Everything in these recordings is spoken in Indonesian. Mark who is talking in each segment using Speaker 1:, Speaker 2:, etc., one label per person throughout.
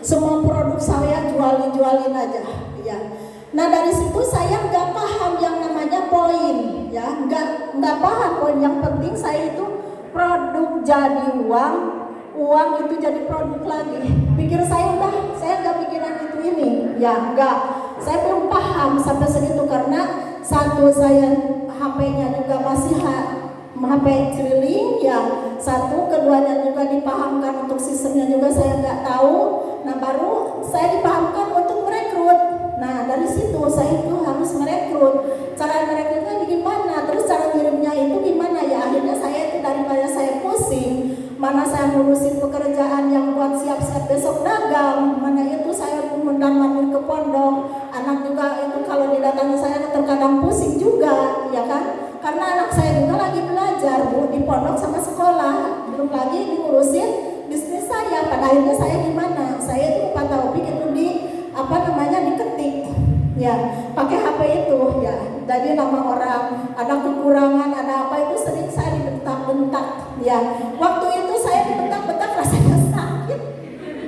Speaker 1: Semua produk saya jualin aja, ya. Nah dari situ saya nggak paham yang namanya poin, ya, nggak paham poin. Yang penting saya itu produk jadi uang, uang itu jadi produk lagi. Pikir saya udah, saya nggak pikiran itu ini, ya nggak. Saya belum paham sampai segitu karena satu saya HP-nya juga masih HP keliling, ya. Satu, keduanya juga dipahamkan untuk sistemnya juga saya nggak tahu. Nah baru saya dipahamkan untuk merekrut. Nah dari situ saya itu harus merekrut. Cara merekrutnya gimana? Terus cara ngirimnya itu gimana? Ya akhirnya saya itu daripada saya pusing, mana saya ngurusin pekerjaan yang buat siap-siap besok dagang, mana itu saya mundar-mandir ke pondok. Anak juga itu kalau didatangi saya terkadang pusing juga, ya kan? Karena anak saya juga lagi belajar, Bu, di pondok sama sekolah, belum lagi diurusin bisnis saya. Pada akhirnya saya gimana? Saya itu Pak Taufik itu diketik, ya, pakai HP itu, ya. Jadi nama orang, ada kekurangan, ada apa itu sering saya dibentak-bentak, ya. Waktu itu saya dibentak-bentak rasanya sakit,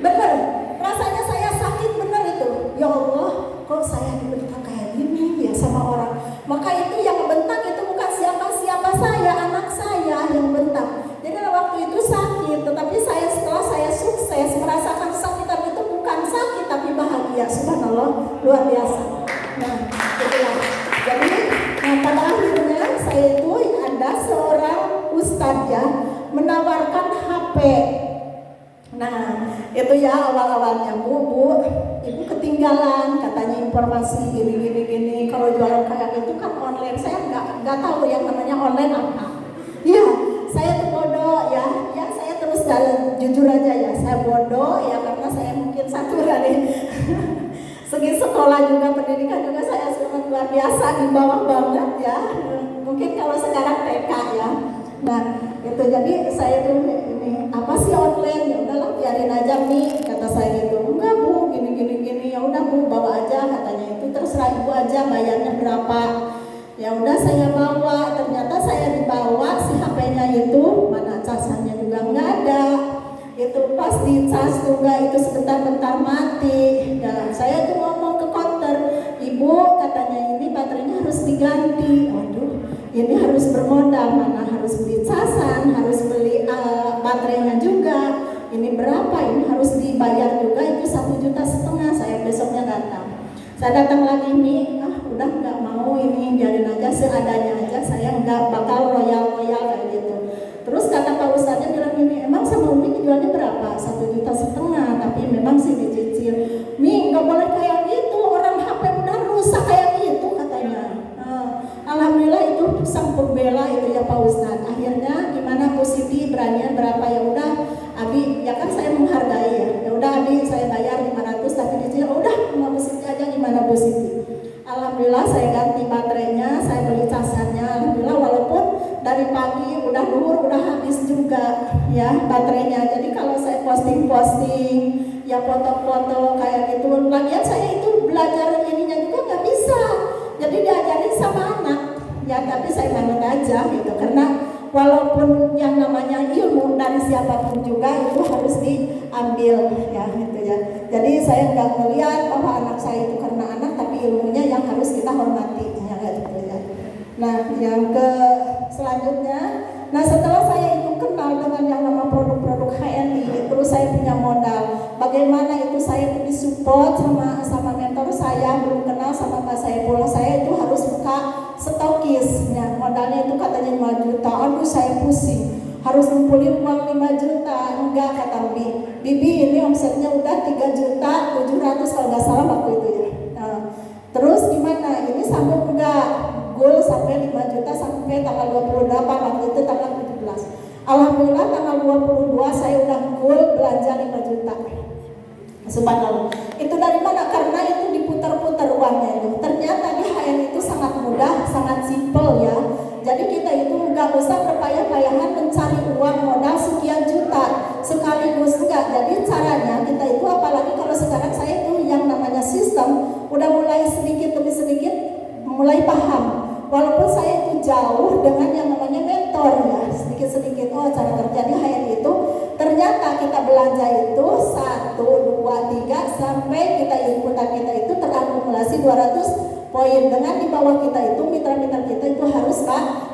Speaker 1: bener, rasanya saya sakit bener itu. Ya Allah, kok saya dibentak kayak gini ya sama orang. Maka itu yang bentak itu bukan siapa-siapa saya, anak saya yang bentak. Jadi waktu itu sakit, tetapi setelah saya sukses merasakan sakitan itu bukan sakit tapi bahagia, subhanallah, luar biasa. Nah, itulah. Jadi, pada akhirnya saya itu ada seorang ustadz ya menawarkan HP. Nah, itu ya awal-awalnya, Bu, Ibu ketinggalan katanya informasi gini. Kalau jualan kayak itu kan online, saya nggak tahu yang namanya online apa. Iya, saya tuh bodoh ya saya terus jujur aja ya, saya bodoh ya karena saya mungkin satu dari segi sekolah juga, pendidikan juga saya sangat luar biasa, di bawah banget ya. Mungkin kalau sekarang TK ya. Nah, itu jadi saya tuh ini apa sih online? Ya udahlah biarin aja nih kata saya gitu. Enggak Bu, gini. Ya udah Bu, bawa aja katanya itu, terserah Ibu aja bayarnya berapa. Ya udah saya bawa, ternyata saya dibawa si HP-nya itu mana casannya juga nggak ada. Itu pas dicas juga itu sebentar-bentar mati. Dan saya tuh ngomong ke counter, Ibu katanya ini baterainya harus diganti. Waduh, ini harus bermodal, mana harus beli casan, harus beli baterainya juga. Ini berapa? Ini harus dibayar juga, itu 1,5 juta. Saya besoknya datang. Saya datang lagi nih, udah nggak mau ini, biarin aja seadanya aja, saya nggak bakal royal kayak gitu. Terus kata Pak Ustadznya bilang gini, emang sama Umi jualnya berapa? 1,5 juta, tapi memang sih dicicil. Mi, nggak boleh kayak gitu, orang HP udah rusak kayak gitu katanya. Alhamdulillah itu sang pembela itu ya Pak Ustadz. Akhirnya gimana Bu Siti, beranian berapa? Ya udah Abi, ya kan saya menghargai ya. Ya udah Abi, saya bayar 500 tapi dicicil. Udah sama Bu Siti aja, gimana Bu Siti? Alhamdulillah saya ganti baterainya, saya beli casannya. Alhamdulillah walaupun dari pagi udah duhur udah habis juga ya baterainya. Jadi kalau saya posting ya foto-foto kayak gitu, lagian saya itu belajar ininya juga nggak bisa. Jadi diajarin sama anak ya, tapi saya manut aja gitu karena walaupun yang namanya ilmu dari siapapun juga itu harus diambil ya gitu ya. Jadi saya nggak melihat bahwa anak saya itu karena anak, tapi ilmunya yang harus kita hormati ya gitu ya. Nah yang ke selanjutnya, nah setelah saya itu kenal dengan yang nama produk-produk HNI, terus saya punya modal. Bagaimana itu saya itu disupport sama mentor saya, belum kenal sama Pak Saiful. Saya itu harus buka stokis, ya, modalnya itu katanya 5 juta. Aduh saya pusing, harus ngumpulin uang 5 juta. Enggak kata Bibi ini omsetnya udah 3.700.000 kalau nggak salah waktu itu ya. Nah, terus gimana? Ini sanggup enggak? Goal sampai 5 juta sampai tanggal 28, waktu itu tanggal 17. Alhamdulillah tanggal 22 saya udah goal belanja 5 juta. Subhanallah. Itu dari mana? Karena itu diputar-putar uangnya itu. Ternyata di HN itu sangat mudah, sangat simple ya. Jadi kita itu nggak usah berpayah-payahan mencari uang modal sekian juta sekaligus, enggak. Jadi caranya kita itu, apalagi kalau sekarang saya itu yang namanya sistem udah mulai sedikit demi sedikit mulai paham. Walaupun saya itu jauh dengan yang namanya mentor ya, sedikit-sedikit cara kerja di HN itu. Ternyata kita belanja itu 1, 2, sampai kita inputan kita itu terakumulasi 200 poin. Dengan di bawah kita itu mitra-mitra kita itu harus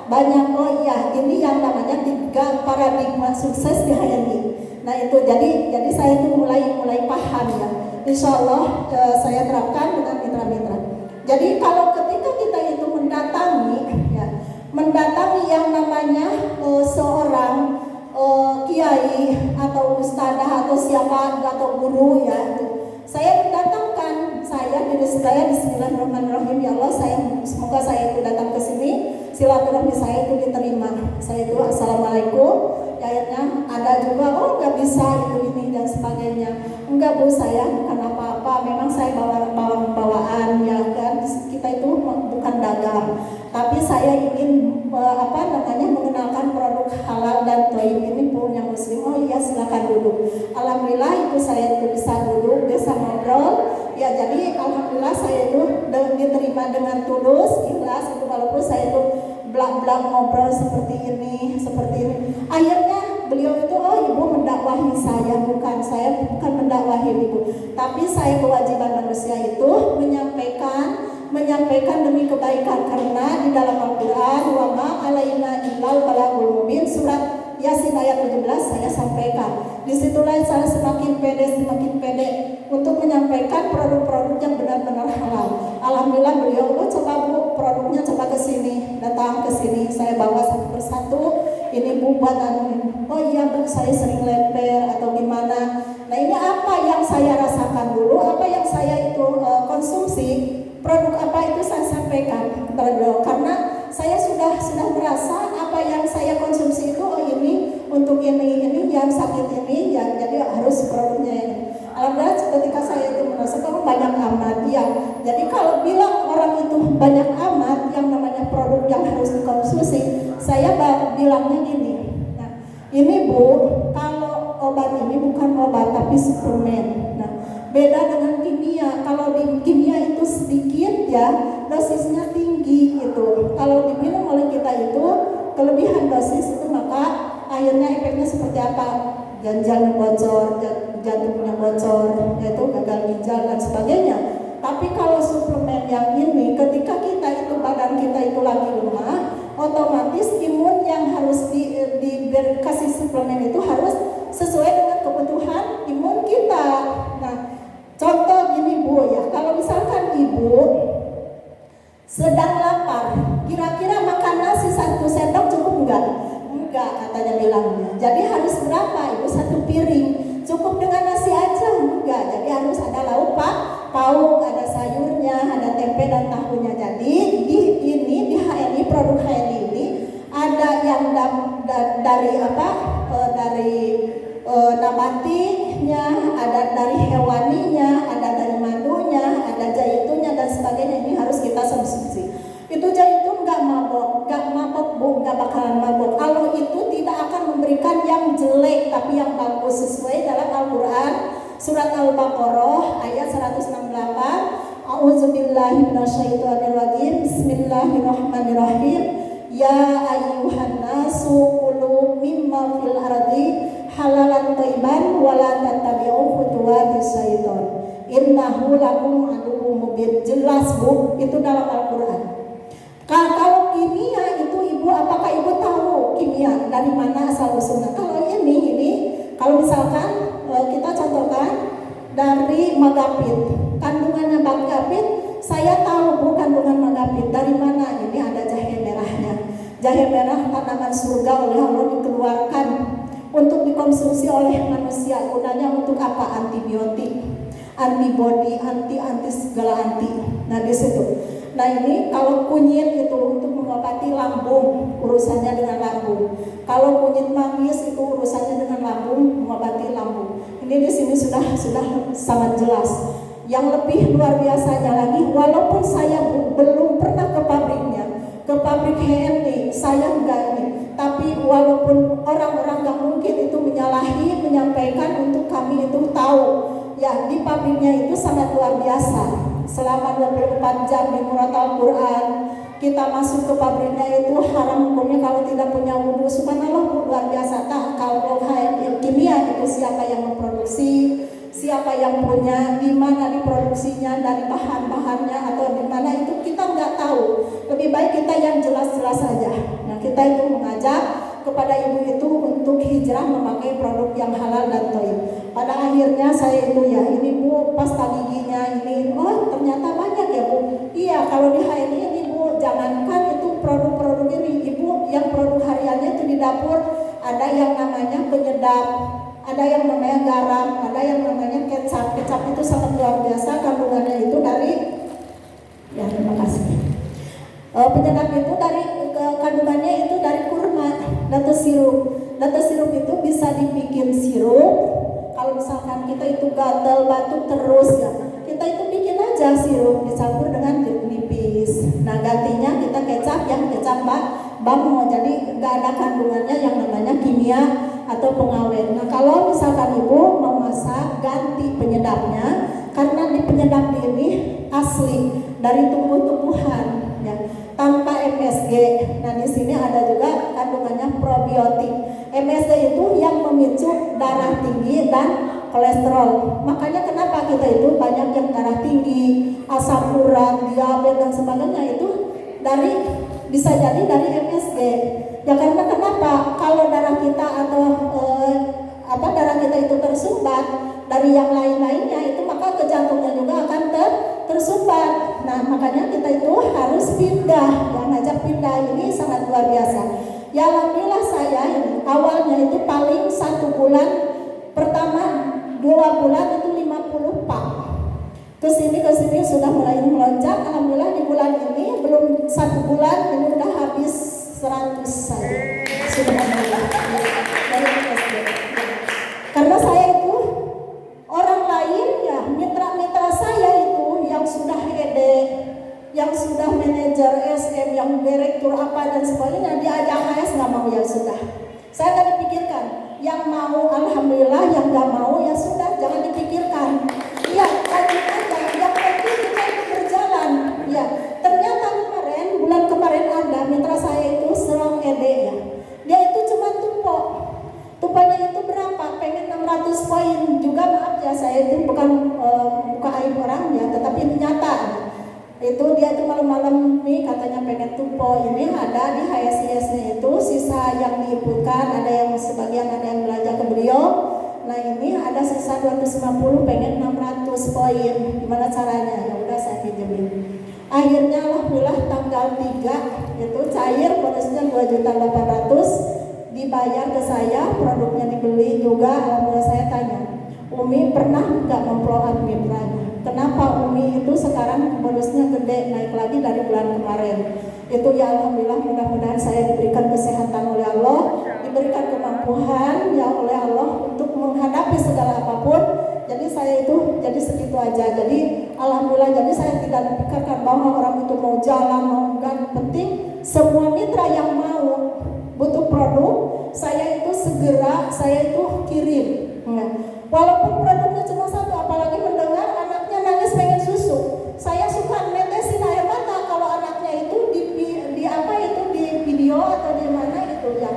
Speaker 1: banyak. Oh iya, ini yang namanya 3 paradigma sukses di HNI. Nah itu jadi saya itu mulai paham ya. Insya Allah saya terapkan dengan mitra-mitra. Jadi kalau ketika kita itu mendatangi yang namanya seorang kiai atau ustadzah atau siapa atau guru ya, saya mendatangkan diri saya bismillahirrahmanirrahim, ya Allah semoga saya itu datang ke sini silaturahmi saya itu diterima. Saya itu assalamualaikum, akhirnya ada juga nggak bisa ini dan sebagainya. Enggak Bu, saya bukan apa-apa, memang saya bawaan ya kan, kita itu bukan dagang, tapi saya ingin mengenalkan produk halal dan thayyib ini Bu yang muslim. Oh iya silakan duduk. Alhamdulillah itu saya itu bisa duduk, bisa ngobrol ya. Jadi alhamdulillah saya itu diterima dengan tulus, ikhlas itu, walaupun saya itu belak-belak ngobrol seperti ini. Akhirnya beliau itu ibu mendakwahi saya, bukan mendakwahi ibu, tapi saya kewajiban manusia itu menyampaikan demi kebaikan, karena di dalam Al-Quran wa ma alaina illal balagul mubin surat Yasin ayat 17 saya sampaikan. Disitulah saya semakin pede untuk menyampaikan produk-produk yang benar-benar halal. Alhamdulillah beliau coba Bu produknya, coba datang ke sini, saya bawa satu persatu. Ini Bu buat oh iya Bu, saya sering leper atau gimana. Nah ini apa yang saya rasakan dulu, apa yang saya itu konsumsi, produk apa itu saya sampaikan kepada beliau, karena saya sudah merasa apa yang saya konsumsi itu ini untuk ini yang sakit ini ya, jadi harus produknya ini. Alhamdulillah ketika saya itu merasa banyak amat ya. Jadi kalau bilang orang itu banyak amat yang namanya produk yang harus dikonsumsi, saya bilangnya gini. Nah, ini Bu, kalau obat ini bukan obat tapi suplemen. Nah, beda dengan kimia. Kalau di kimia itu sedikit ya, dosisnya tinggi itu. Kalau diminum oleh kita itu kelebihan dosis itu, maka akhirnya efeknya seperti apa? Ginjalnya bocor, jantungnya bocor, yaitu gagal ginjal dan sebagainya. Tapi kalau suplemen yang ini, ketika kita itu badan kita itu lagi lemah, otomatis imun yang harus dikasih suplemen itu harus sesuai dengan kebutuhan imun kita. Nah, contoh gini Bu ya, kalau misalkan Ibu sedang lapar, kira-kira makan nasi 1 sendok cukup enggak? Enggak, katanya bilangnya. Jadi harus berapa Ibu? 1 piring. Cukup dengan nasi aja? Enggak, jadi harus ada lauk pauk, ada sayurnya, ada tempe dan tahunya. Jadi di HNI, produk HNI ini ada yang dari nabatinya, ada dari hewaninya, ada dari madunya, ada jaitunnya dan sebagainya. Ini harus kita konsumsi. Itu jaitun nggak mabok Bu, nggak bakalan mabok. Kalau itu tidak akan memberikan yang jelek, tapi yang bagus sesuai dalam Al-Quran surat Al-Baqarah ayat 168. A'udzubillahi minasyaitonirrajim. Bismillahirrahmanirrahim. Ya ayyuhan nasu kulu mimma fil ardi halalan thayyiban wa la tattabi'u khutuwatis syaiton. Innahu lakum aduwwum mubin. Jelas Bu, itu dalam Al-Quran. Kalau kimia itu Ibu, apakah Ibu tahu kimia dari mana asal usulnya? Kalau ini kalau misalkan kita contohkan dari magapit, kandungannya magapit, saya tahu Bu kandungan magapit dari mana. Ini ada jahe merahnya. Jahe merah tanaman surga oleh Allah dikeluarkan untuk dikonsumsi oleh manusia. Gunanya untuk apa? Antibiotik, antibody, anti segala anti. Nah di situ. Nah ini kalau kunyit itu untuk mengobati lambung, urusannya dengan lambung. Kalau kunyit manggis itu urusannya dengan lambung, mengobati lambung. Ini di sini sudah sangat jelas. Yang lebih luar biasanya lagi, walaupun saya belum pernah ke pabriknya, ke pabrik HNI, saya enggak ini. Tapi walaupun orang-orang yang mungkin itu menyampaikan untuk kami itu tahu, ya di pabriknya itu sangat luar biasa. Selama 24 jam di Murat Al-Quran, kita masuk ke pabriknya itu haram hukumnya kalau tidak punya wudhu. Subhanallah luar biasa. Kalau kimia itu siapa yang memproduksi, siapa yang punya, di mana diproduksinya, dari bahan-bahannya atau di mana itu kita nggak tahu. Lebih baik kita yang jelas-jelas saja. Nah, kita itu mengajak kepada ibu itu untuk hijrah memakai produk yang halal dan thayyib. Pada akhirnya saya itu ya, ini Bu, pasta giginya ini, oh ternyata banyak ya Bu. Iya, kalau di HNI ini Bu, jangankan itu produk-produk ini, Ibu yang produk hariannya itu di dapur ada yang namanya penyedap, ada yang namanya garam, ada yang namanya kecap. Kecap itu sangat luar biasa kandungannya itu dari, ya terima kasih. Penyedap itu dari kandungannya itu dari kurma, datus sirup. Datus sirup itu bisa dibikin sirup. Kalau misalkan kita itu gatal batuk terus ya, kita itu bikin aja sirup dicampur dengan jeruk nipis. Nah gantinya kita kecap yang kecap bamo, jadi nggak ada kandungannya yang namanya kimia atau pengawet. Nah kalau misalkan ibu mau masak, ganti penyedapnya, karena di penyedap ini asli dari tumbuh-tumbuhan ya, tanpa MSG. Nah di sini ada juga kandungannya probiotik. MSG itu yang memicu darah tinggi dan kolesterol. Makanya kenapa kita itu banyak yang darah tinggi, asam urat, diabetes dan sebagainya itu bisa jadi dari MSG. Ya karena kenapa? Kalau darah kita atau darah kita itu tersumbat dari yang lain-lainnya itu, maka ke jantungnya juga akan tersumbat. Nah makanya kita itu harus pindah, yang ngajak pindah ini sangat luar biasa. Ya alhamdulillah saya ini awalnya itu paling 1 bulan pertama 2 bulan itu 50 pak. Kesini sudah mulai melonjak. Alhamdulillah di bulan ini belum 1 bulan ini udah habis 100 saya. Subhanallah. Karena saya itu orang lain ya, mitra-mitra saya itu yang sudah ED, yang sudah manajer SM, yang direktur apa dan sebagainya, diajak HS nggak mau, ya sudah. Saya nggak dipikirkan. Yang mau alhamdulillah, yang nggak mau ya sudah, jangan dipikirkan. Iya, lanjut aja. Yang penting kita itu berjalan. Ya, ternyata bulan kemarin ada mitra saya itu serang ED ya. Dia itu cuma tumpanya itu berapa? Pengen 600 poin juga, maaf ya, saya itu bukan buka aib orang ya, tetapi ini nyata. Itu dia itu malam-malam nih katanya pengen tumpo, ini ada di HSIS-nya itu sisa yang diinputkan, ada yang sebagian ada yang belanja ke beliau. Nah ini ada sisa 250 pengen 600 poin, gimana caranya? Ya udah saya pinjemin. Akhirnya alhamdulillah tanggal 3 itu cair bonusnya 2.800.000 dibayar ke saya, produknya dibeli juga. Alhamdulillah saya tanya, Umi pernah nggak memploat mitranya? Kenapa Umi itu sekarang bonusnya gede, naik lagi dari bulan kemarin? Itu ya alhamdulillah, mudah-mudahan saya diberikan kesehatan oleh Allah, diberikan kemampuan ya oleh Allah untuk menghadapi segala apapun. Jadi saya itu jadi segitu aja. Jadi alhamdulillah, jadi saya tidak memikirkan bahwa orang itu mau jalan mau enggak. Penting semua mitra yang mau butuh produk, saya itu segera saya itu kirim. Walaupun produknya cuma satu, apalagi mendengar anaknya nangis pengen susu, saya suka netesin air mata kalau anaknya itu di video atau di mana itu ya,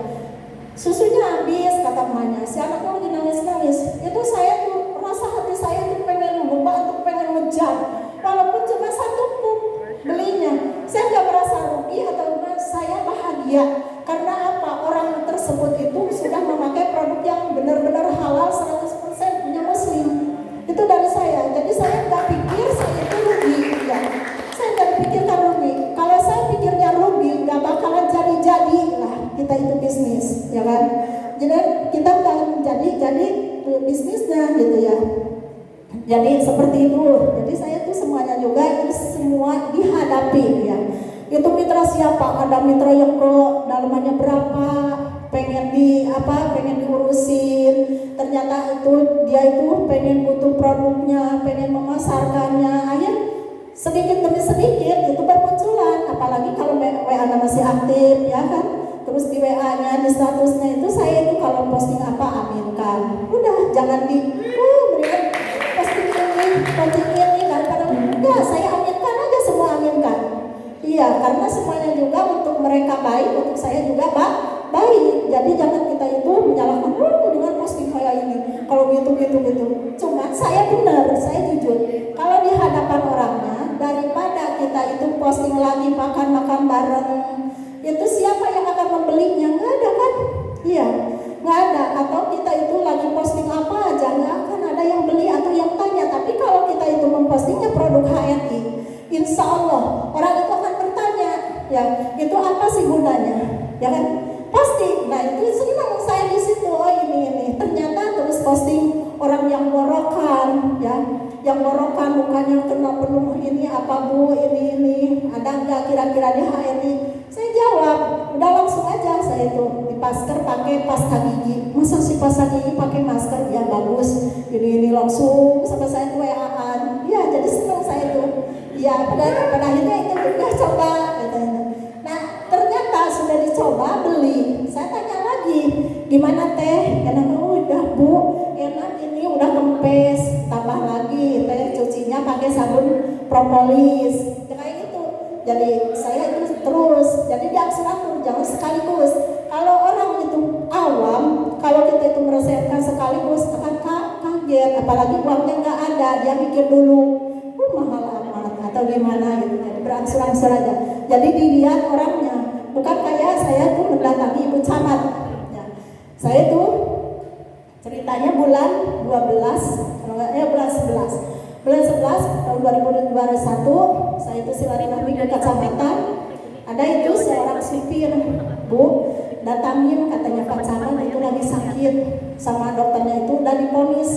Speaker 1: susunya habis kata emaknya, si anaknya lagi nangis, itu saya tuh rasa hati saya tuh pengen membantu, pengen ngejar, walaupun cuma 1 pup belinya, saya nggak merasa rugi atau saya bahagia. Karena apa? Orang tersebut itu sudah memakai produk yang benar-benar halal 100% punya muslim. Itu dari saya. Jadi saya nggak pikir saya itu rugi ya. Saya nggak pikirkan rugi. Kalau saya pikirnya rugi, nggak bakalan jadi lah kita itu bisnis, ya kan? Jadi kita nggak jadi bisnisnya gitu ya. Jadi seperti itu. Jadi saya tuh semuanya juga itu semua dihadapi ya. Itu mitra siapa? Ada mitra yang dalamannya berapa, pengen diurusin, ternyata itu dia itu pengen butuh produknya, pengen memasarkannya, akhirnya sedikit demi sedikit itu bermunculan. Apalagi kalau WA-nya masih aktif ya kan, terus di WA-nya di statusnya itu saya itu kalau posting apa aminkan, udah jangan berikan posting ini daripada enggak, saya aminkan aja, semua aminkan. Iya, karena semuanya juga untuk mereka baik, untuk saya juga baik. Jadi jangan kita itu menyalahkan dengan posting kayak ini. Kalau gitu. Cuma saya kita itu posting lagi makan-makan bareng, itu siapa yang akan membelinya? Nggak ada kan? Iya, nggak ada. Atau kita itu lagi posting apa aja, nggak akan ada yang beli atau yang tanya. Tapi kalau kita itu mempostingnya produk HRI, insya Allah orang itu akan bertanya, ya itu apa sih gunanya, ya kan? Pasti. Nah itu senang saya di situ. Oh ini ternyata terus posting orang yang borokan, ya, yang borokan mukanya kena penuh, ini apa bu, ini ada nggak kira-kira di HRI? Saya jawab, udah langsung aja saya itu di masker pakai pasta gigi. Masa si pasta gigi pakai masker? Ya bagus. Ini langsung sampai saya WA-an. Ya jadi senang saya itu. Ya pada akhirnya itu udah coba. Nah ternyata sudah dicoba beli. Saya tanya lagi, gimana teh? Enak udah bu, enak ini udah kempes. Tambah lagi teh cucinya pakai sabun propolis. Kayak gitu. Jadi saya itu terus. Jadi diaksuratur, jangan sekaligus. Kalau orang itu awam, kalau kita itu meresepkan sekaligus akan kaget. Apalagi uangnya nggak ada, dia mikir dulu, mahal amat atau gimana gitu. Jadi berangsur-angsur aja. Jadi dilihat orangnya, bukan kayak saya tuh mendatangi ibu camat. Ya. Saya tuh ceritanya bulan 12, bulan 11. Bulan 11 tahun 2021 saya itu silaturahmi ke kecamatan. Ada itu seorang supir, bu, datangin katanya Pak Camat itu lagi sakit, sama dokternya itu udah diponis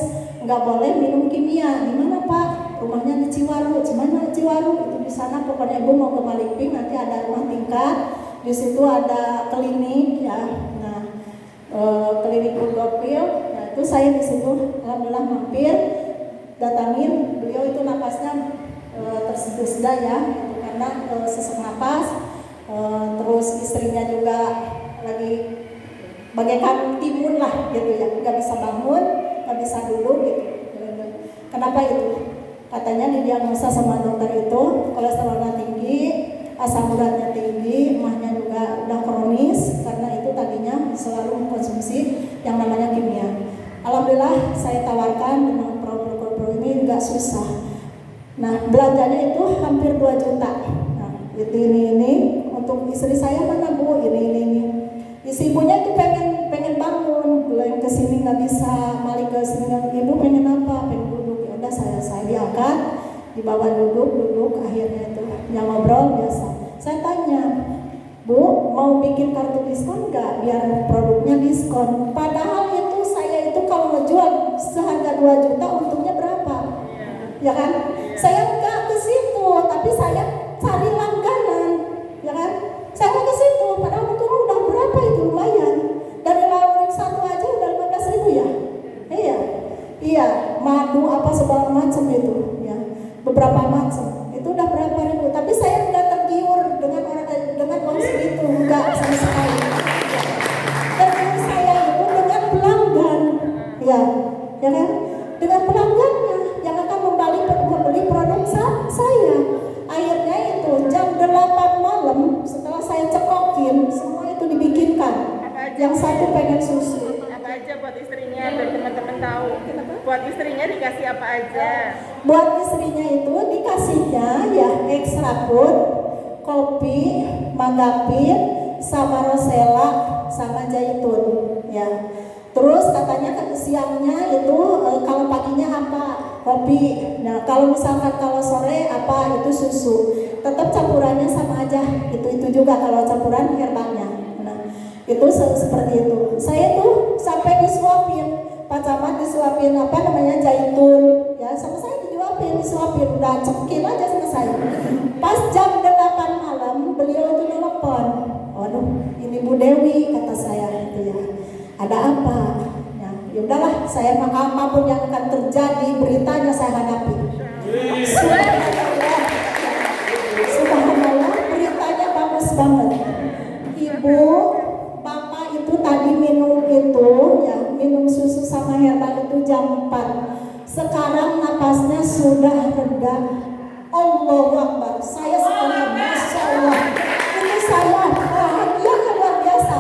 Speaker 1: nggak boleh minum kimia. Di mana Pak? Rumahnya di Ciwaru. Gimana Ciwaru? Itu di sana pokoknya ibu mau ke Maliping, nanti ada rumah tingkat, di situ ada klinik ya. Nah klinik Rudopil, nah itu saya di situ alhamdulillah mampir, datangin. Beliau itu napasnya tersedak ya, karena sesak napas. Terus istrinya juga lagi bagaikan timun lah gitu ya, nggak bisa bangun, nggak bisa duduk gitu. Kenapa itu? Katanya didiagnosa sama dokter itu kolesterolnya tinggi, asam uratnya tinggi, emahnya juga udah kronis karena itu tadinya selalu mengkonsumsi yang namanya kimia. Alhamdulillah saya tawarkan dengan produk-produk ini nggak susah. Nah belanjanya itu hampir 2 juta. Nah itu ini untuk istri saya mana bu, ini. Isi ibunya itu pengen bangun, belum kesini nggak bisa, balik ke sini ibu pengen apa, pengen duduk. Ya udah saya diangkat, dibawa duduk, akhirnya itu yang ngobrol biasa. Saya tanya, bu mau bikin kartu diskon nggak biar produknya diskon? Padahal itu saya itu kalau ngejual seharga 2 juta untungnya berapa? Ya kan? Saya nggak ke situ, tapi saya cari langganan, ya kan? Saya mau ke situ, padahal untungnya udah berapa itu lumayan. Dari lauk satu aja udah 15.000 ya? Iya, madu apa segala macam itu, ya, beberapa macam. Itu udah berapa ribu, tapi saya nggak tergiur dengan uang segitu, nggak sama sekali. Tergiur saya itu dengan pelanggan, ya kan? Dengan pelanggannya yang akan membeli produk saya. Akhirnya itu jam 8 malam setelah saya cekokin semua itu dibikinkan. Yang satu pengen susu.
Speaker 2: Apa aja buat istrinya biar teman-teman tahu. Buat istrinya dikasih apa aja?
Speaker 1: Buat istrinya itu dikasihnya ya extra food, kopi, magapin, sama rosella, sama zaitun, ya. Terus katanya siangnya itu kalau paginya apa? Kopi. Nah kalau misalkan kalau sore apa? Itu susu. Tetap campurannya sama aja. Itu juga kalau campuran herbalnya. Nah itu seperti itu. Saya tuh sampai disuapin, Pak Camat disuapin apa namanya zaitun. Ya sama saya disuapin, udah cekin aja sama saya. Pas jam 8 malam beliau itu nelfon. Waduh, ini Bu Dewi kata saya gitu ya. Ada apa? Nah, ya udahlah, saya apapun yang akan terjadi beritanya saya hadapi. Subhanallah, beritanya bagus banget. Ibu, bapak itu tadi minum itu ya, minum susu sama herbal itu jam 4. Sekarang napasnya sudah reda. Allahu Akbar. Saya sekarang Masya Allah. Ini saya bahagia luar biasa.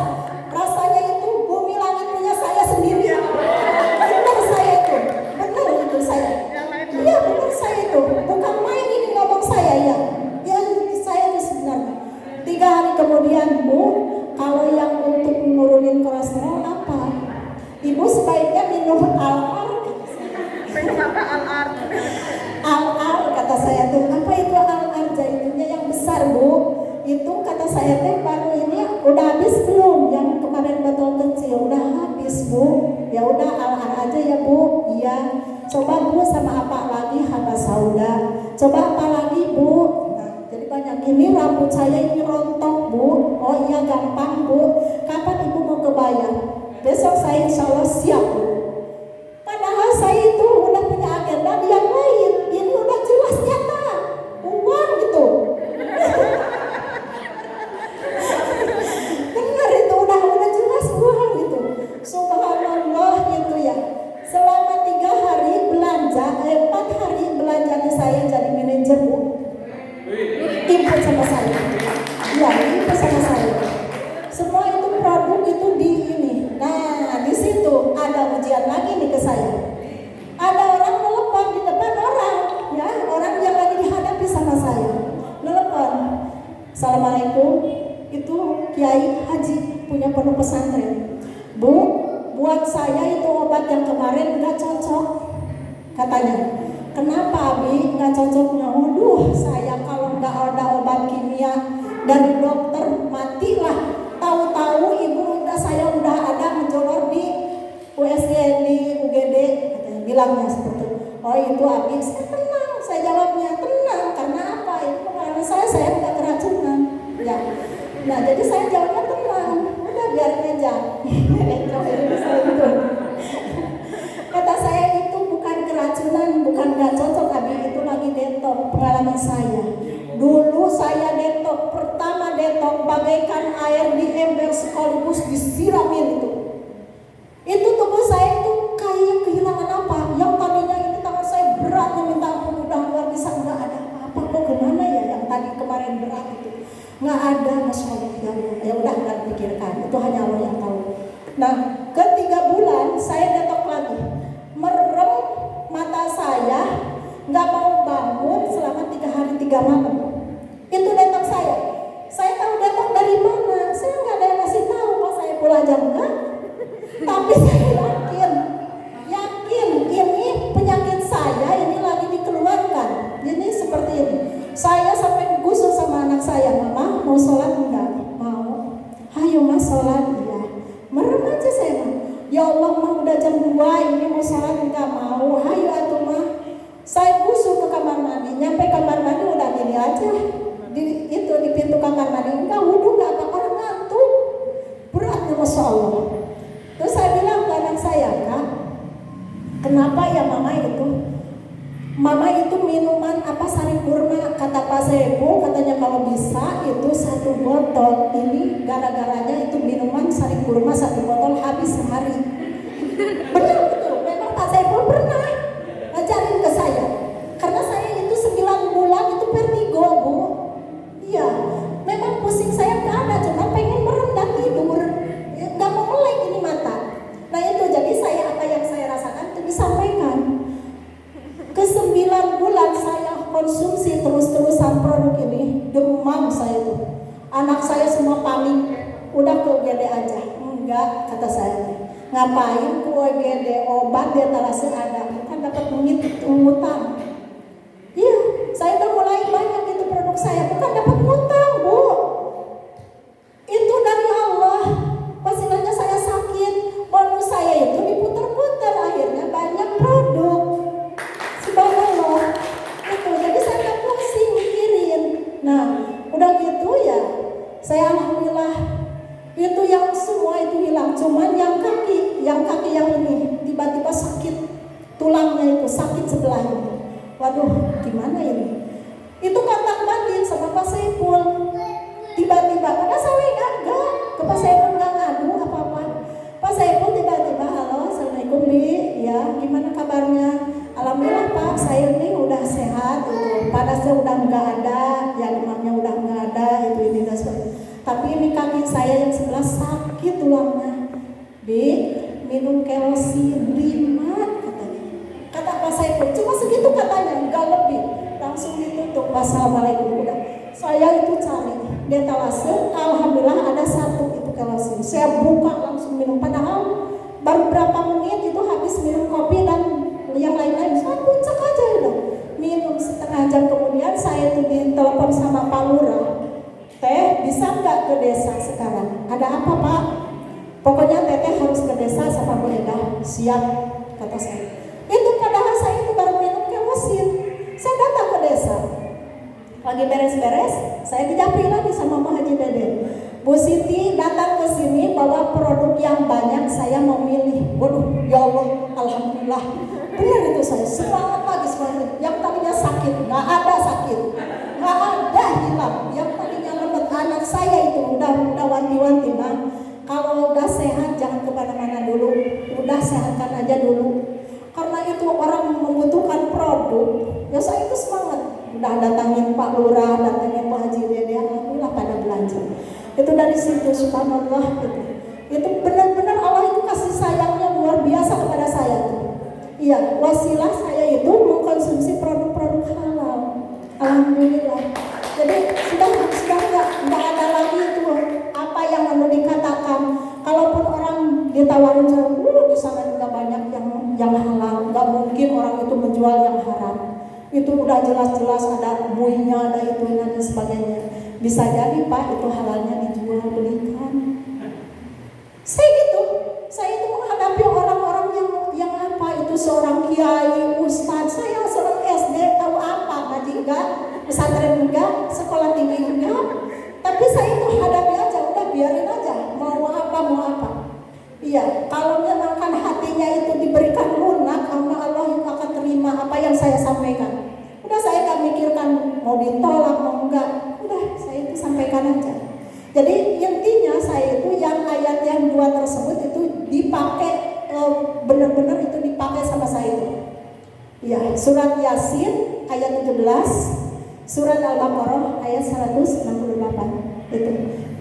Speaker 1: Rasanya itu bumi langit punya saya sendiri. Benar saya itu. Iya benar saya itu. Bukan main ini ngomong saya ya. Ya saya teh baru ini udah habis belum yang kemarin botol kecil? Udah habis Bu. Ya udah al-an aja ya Bu. Iya. Coba Bu sama apa lagi Haba Sauda? Coba apa lagi Bu? Nah, jadi banyak ini rambut saya ini rontok Bu. Oh iya gampang Bu. Kapan Ibu mau kebayang? Besok saya insya Allah siap Bu. Padahal saya itu udah punya agenda di yang lain. Ini udah jelas nyata. Uang gitu. Benar itu udah jelas uang gitu. Subhanallah gitu ya. Selama 3 hari belanja, 4 hari belanjanya saya jadi manajer Bu. Input sama saya. Iya, input sama saya. Semua itu produk itu di ini. Nah, di situ ada ujian lagi nih ke saya. Ada orang telepon di depan orang, ya, orang yang lagi dihadapi sama saya. Telepon. Assalamualaikum. Itu Kiai Haji punya pondok pesantren. Bu, buat saya itu obat yang kemarin nggak cocok. Katanya. Kenapa Abi nggak cocoknya? Waduh, saya kalau nggak ada obat kimia dari dokter matilah. Tahu-tahu ibu saya udah ada menjolor di USG di UGD, katanya, bilangnya seperti itu. Oh itu Abi, saya tenang, saya jawabnya tenang karena apa? Itu pengalaman saya nggak keracunan, ya. Nah jadi saya jawabnya tenang, udah biarin aja. Kata saya itu bukan keracunan, bukan nggak cocok Abi, itu lagi detok pengalaman saya. Dulu saya detok, pertama detok bagaikan air di ember sekaligus disiramin itu. Itu tubuh saya itu kayak kehilangan apa? Yang tadinya ini tangan saya beratnya minta ampun, udah luar biasa, nggak ada apa-apa. Kok kemana ya yang tadi kemarin berat itu? Nggak ada, Masya Allah. Ya udah nggak dipikirkan, itu hanya Allah yang tahu. Nah, ke 3 bulan saya detok lagi, merem mata saya, nggak mau bangun selama 3 hari 3 malam. Itu detok saya. Saya tahu detok dari mana? Saya nggak ada yang ngasih tahu, pas saya pulang jam enggak. Tapi saya yakin ini penyakit saya ini lagi dikeluarkan. Ini seperti ini. Saya sampai gusur sama anak saya, Mama mau sholat enggak? Mau. Hayo Mas sholat ya. Merem aja saya mah. Ya Allah mah udah jam 2 ini mau sholat enggak? Mau. Hayo atuh mah. Saya gusur ke kamar mandi. Nyampe kamar mandi udah gini aja. Di pintu kamar mandi enggak wudhu enggak apa-apa, ngantuk. Beratnya Masya Allah. Terus saya bilang ke anak saya, Kak, kenapa ya Mama itu minuman apa sari kurma, kata Pak Sebu, katanya kalau bisa itu 1 botol. Ini gara-garanya itu minuman sari kurma 1 botol habis sehari. Benar betul, memang Pak Sebu pernah ngajarin ke saya. Karena saya itu 9 bulan itu vertigo Bu. Iya, memang pusing saya nggak ada, cuma pengen merem dan tidur, nggak mau melek ini mata. Nah itu jadi saya apa yang saya rasakan itu disampaikan. Ke 9 bulan saya konsumsi terus-terusan produk ini, demam saya tuh. Anak saya semua panik, udah ke UGD aja. Enggak, kata saya. Ngapain ke UGD, obat di etalase ada, kan dapat ngutang. Iya, saya udah mulai banyak itu produk saya, bukan dapat ngutang Bu. Itu dari Allah. Pastinya saya sakit, bonus saya itu diputar-putar, akhirnya banyak produk. Subhanallah. Itu, jadi saya nggak pusing mikirin. Nah, udah gitu ya, saya alhamdulillah itu yang semua itu hilang. Cuman yang kaki yang ini tiba-tiba sakit, tulangnya itu sakit sebelah ini. Waduh, gimana ini? Itu kontak batin sama Pak Saiful. Tiba-tiba, padahal saya enggak ke Pak Saiful nggak ngadu apa-apa. Pak Saiful tiba-tiba, halo, assalamualaikum Bi, ya gimana kabarnya? Alhamdulillah Pak, saya ini udah sehat, gitu. Panasnya udah nggak ada, ya demamnya udah nggak ada, ini dan sebagainya. Tapi ini kaki saya yang sebelah sakit tulangnya. Bi, minum kelsin 5 katanya. Kata Pak Saiful, cuma segitu katanya, nggak lebih. Langsung ditutup. Wassalamualaikum. Udah. Saya itu cari detalase, alhamdulillah ada 1 itu kelsin. Saya buka langsung minum. Padahal baru berapa menit itu habis minum kopi dan yang lain-lain. Saya puncak aja udah. Minum setengah jam kemudian saya itu ditelepon sama Pak Lurah. Teh bisa nggak ke desa sekarang. Ada apa Pak? Pokoknya Teteh harus ke desa sama Bu Eda. Siap, kata saya. Itu padahal saya itu baru minum kerosin. Saya datang ke desa. Lagi beres-beres, saya dijapri lagi sama Bu Haji Dede. Bu Siti datang ke sini bawa produk yang banyak, saya mau milih. Waduh, ya Allah, alhamdulillah. Benar itu saya, semangat lagi semangat. Yang tadinya sakit, nggak ada sakit, nggak ada hilang. Yang tadinya lemah, anak saya itu udah wanti-wanti Bang. Kalau udah sehat jangan kemana-mana dulu, udah sehatkan aja dulu. Karena itu orang membutuhkan produk, ya saya itu semangat. Udah datangin Pak Lurah, datangin Pak Haji Dede, alhamdulillah pada belanja. Itu dari situ, subhanallah gitu. Itu benar-benar Allah itu kasih sayangnya luar biasa kepada saya tuh. Iya, wasilah saya itu mengkonsumsi produk-produk halal. Alhamdulillah. Jadi sudah nggak ada lagi itu apa yang perlu dikatakan. Kalaupun orang ditawarin di sana juga banyak yang halal. Nggak mungkin orang itu menjual yang haram. Itu udah jelas-jelas ada muinya, ada itunya dan sebagainya. Bisa jadi Pak itu halalnya dijual belikan. Saya itu menghadapi orang-orang yang apa itu seorang kiai, ustadz, saya seorang SD tahu apa, ngaji enggak, pesantren enggak, sekolah tinggi enggak. Tapi saya itu hadapi aja, udah biarin aja, mau apa. Iya, kalau memang kan hatinya itu diberikan lunak, Allah itu akan terima apa yang saya sampaikan. Udah saya gak mikirkan mau ditolak mau enggak, udah saya itu sampaikan aja. Jadi intinya saya itu yang ayat yang 2 tersebut itu dipakai benar-benar itu dipakai sama saya itu. Ya, surat Yasin ayat 17, surat Al-Baqarah ayat 168 itu.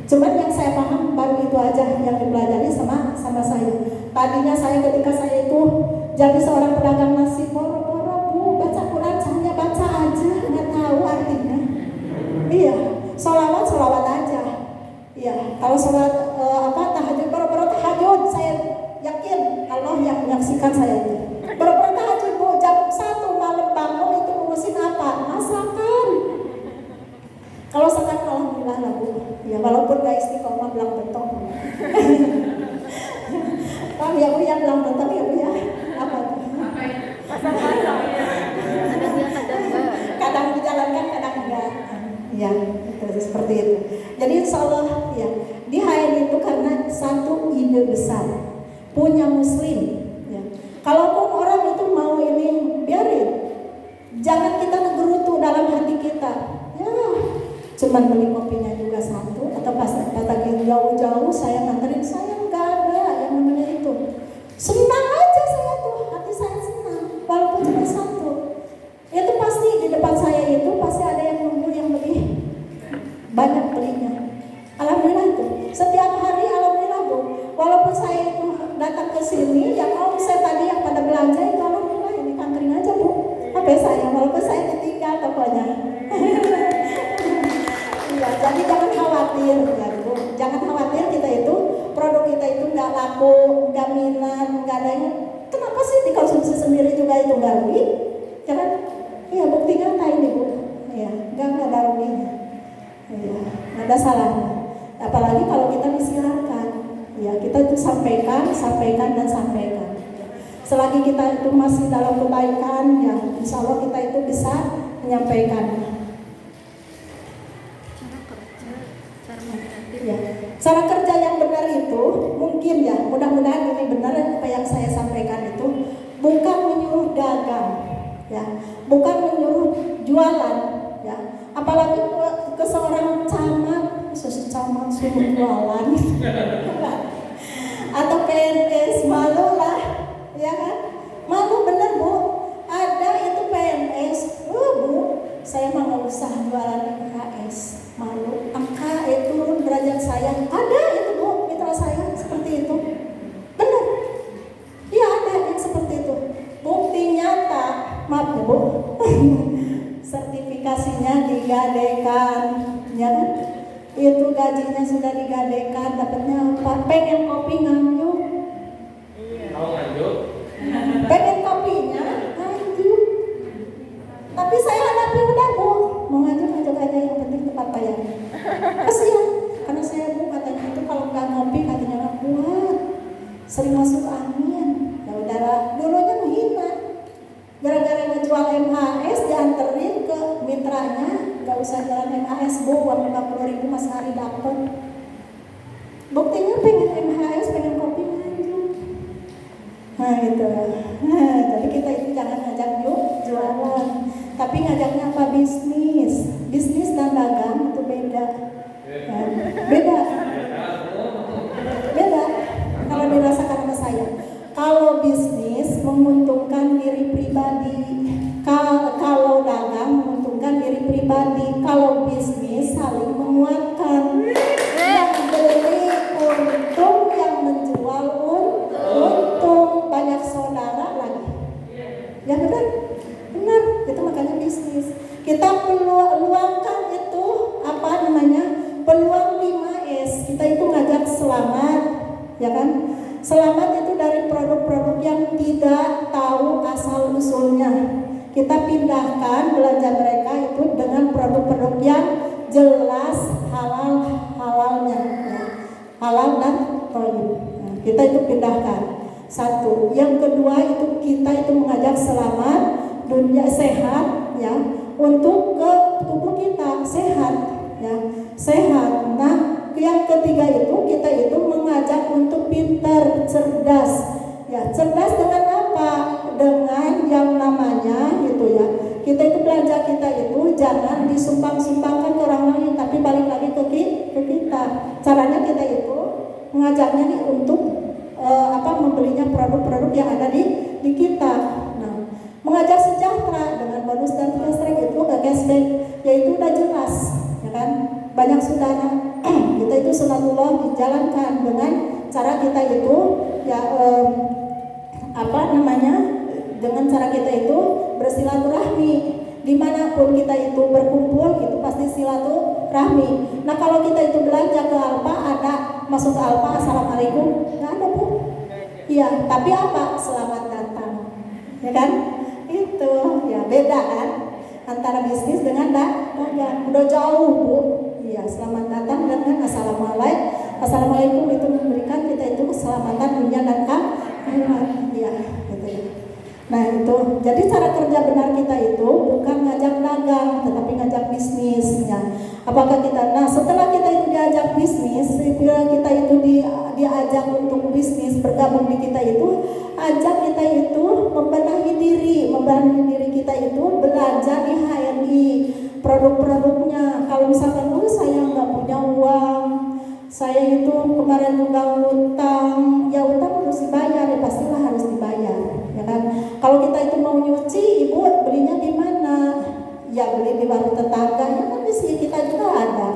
Speaker 1: Cuman yang saya paham baru itu aja yang dipelajari sama saya. Tadinya saya ketika saya itu jadi seorang pedagang nasi, boro-boro Bu baca Quran, hanya baca aja, nggak tahu artinya. Iya, sholawat aja. Iya, kalau sholat tahajud, boro-boro tahajud, saya yakin Allah yang menyaksikan saya itu. Boro-boro tahajud Bu, jam 1 malam bangun itu ngurusin apa? Masakan. Kalau sekarang alhamdulillah lah Bu. Ya walaupun gak istiqomah belang beton. Paham ya Bu yang belang beton ya Bu ya? Apa tuh?
Speaker 2: Pasang-pasang ya.
Speaker 1: Kadang dijalankan, kadang enggak. Ya, seperti itu. Jadi insya Allah ya, di HN itu karena satu ide besar, punya muslim. Ya. Kalaupun orang itu mau ini biarin, jangan kita ngegerutu dalam hati kita. Ya, cuman beli kopinya juga satu, atau pas datangin jauh-jauh saya nganterin, saya nggak ada yang namanya itu. Senang aja saya tuh, hati saya senang, walaupun cuma satu. Itu pasti di depan saya itu pasti ada yang nunggu yang lebih banyak belinya. Alhamdulillah itu. Setiap hari alhamdulillah Bu. Walaupun saya itu datang ke sini, yang mau saya tadi yang pada belanja itu alhamdulillah ini kangkring aja Bu. HP saya, walaupun saya ditinggal tokonya. Iya, jadi jangan khawatir ya Bu. Jangan khawatir kita itu produk kita itu nggak laku, nggak minat, nggak ada yang. Kenapa sih dikonsumsi sendiri juga itu nggak rugi? Jangan. Iya bukti nyata ini Bu. Iya, nggak ada ruginya. Iya, nggak ada salahnya. Apalagi kalau kita disiarkan, ya kita itu sampaikan. Selagi kita itu masih dalam kebaikan, ya insya Allah kita itu bisa menyampaikan. Ya. Cara kerja yang benar itu mungkin ya, mudah-mudahan ini benar apa yang saya sampaikan itu bukan menyuruh dagang, ya, bukan menyuruh jualan, ya. Apalagi ke seorang camat suruh jualan, atau PNS, malu lah, ya kan? Malu bener Bu. Ada itu PNS, Bu, saya mah nggak usah jualan PKS, malu. Angka itu derajat saya, ada itu Bu, mitra saya seperti itu, bener. Iya ada yang seperti itu. Bukti nyata, maaf ya Bu. Sertifikasinya digadekan, ya kan? Itu gajinya sudah digadekan, dapatnya apa? Pengen kopi nganjuk.
Speaker 3: Mau nganjuk?
Speaker 1: Pengen kopinya nganjuk. Tapi saya hadapi udah Bu, mau nganjuk aja yang penting tepat bayar. Kasihan, karena saya sering masuk angin. Ya udahlah, dulunya menghina. Gara-gara ngejual MHS dianterin ke mitranya, nggak usah jalan MHS, bu, uang 50.000 mas hari dapet. Buktinya pengen MHS, pengen kopi Nganjuk. Nah gitu. Nah, jadi kita itu jangan ngajak yuk jualan, tapi ngajaknya apa? Bisnis. Bisnis dan dagang itu beda. Ya, beda. Beda. Kalau dirasakan sama saya, kalau bisnis menguntungkan diri pribadi, kalau dagang menguntungkan diri pribadi, kalau bisnis saling menguatkan. Yang beli untung, yang menjual untung, banyak saudara lagi. Ya benar, benar. Itu makanya bisnis. Kita peluangkan itu apa namanya? Peluang 5S. Kita itu ngajak selamat, ya kan? Selamat itu dari produk-produk yang tidak tahu asal usulnya. Kita pindahkan belanja mereka itu dengan produk-produk yang jelas halalnya, ya. Halal dan thayyib. Nah, kita itu pindahkan. Satu. Yang kedua itu kita itu mengajak selamat, dunia sehat, ya, untuk ke tubuh kita sehat, ya, sehat. Nah, yang ketiga itu kita itu mengajak untuk pintar, cerdas. Ya, cerdas dengan apa? Dengan yang namanya gitu ya. Kita itu belanja kita itu jangan disumbang-sumbangkan ke orang lain, tapi balik lagi ke kita. Caranya kita itu mengajaknya nih untuk membelinya produk-produk yang ada di kita. Nah, mengajak sejahtera dengan bonus dan cashback itu cashback, yaitu udah jelas, ya kan? Banyak saudara kita itu sunatullah dijalankan dengan cara kita itu ya dengan cara kita itu bersilaturahmi. Dimanapun kita itu berkumpul itu pasti silaturahmi. Nah kalau kita itu belanja ke Alfa, ada masuk ke Alfa assalamualaikum, nggak ada bu. Iya, tapi apa? Selamat datang, ya kan? Itu ya beda kan antara bisnis dengan dagang. Udah jauh bu. Iya, selamat datang dengan assalamualaikum itu memberikan kita itu keselamatan dunia dan akhirat. Iya, gitu ya. Nah itu, jadi cara kerja benar kita itu bukan ngajak dagang, tetapi ngajak bisnis. Ya. Apakah kita? Nah setelah kita itu diajak bisnis, kita itu diajak untuk bisnis bergabung di kita itu, ajak kita itu membenahi diri kita itu belanja di HRI produk-produknya. Kalau misalkan saya nggak punya uang, saya itu kemarin juga ngutang, ya utang harus dibayar, ya pastilah harus dibayar, ya kan? Kalau kita itu mau nyuci, ibu belinya di mana? Ya beli di warung tetangga, ya kan di sini kita juga ada.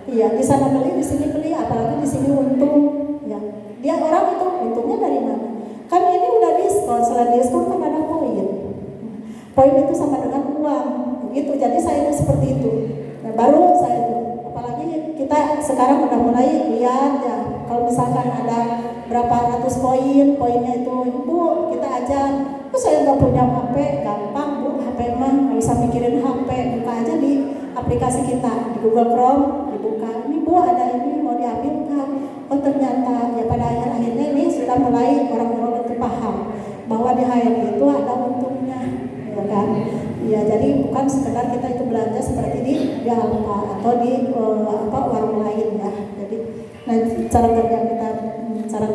Speaker 1: Iya, di sana beli, di sini beli, apalagi di sini untung, ya. Dia orang itu untungnya dari mana? Kan ini udah diskon, selain diskon kan ada poin. Poin itu sama dengan uang, begitu. Jadi saya itu seperti itu. Nah, baru saya itu. Apalagi kita sekarang udah mulai lihat ya, kalau misalkan ada berapa ratus poinnya itu ibu kita ajar. Saya nggak punya HP, gampang bu, HP mah nggak usah mikirin HP, buka aja di aplikasi kita di Google Chrome, dibuka. Ini bu ada ini mau diambilkan. Oh ternyata ya pada akhirnya ini sudah mulai orang-orang itu paham bahwa di HRI itu ada untungnya, ya kan? Ya jadi bukan sekedar kita itu belanja seperti di Alfa atau di warung lain ya. Jadi nah cara kerja kita, cara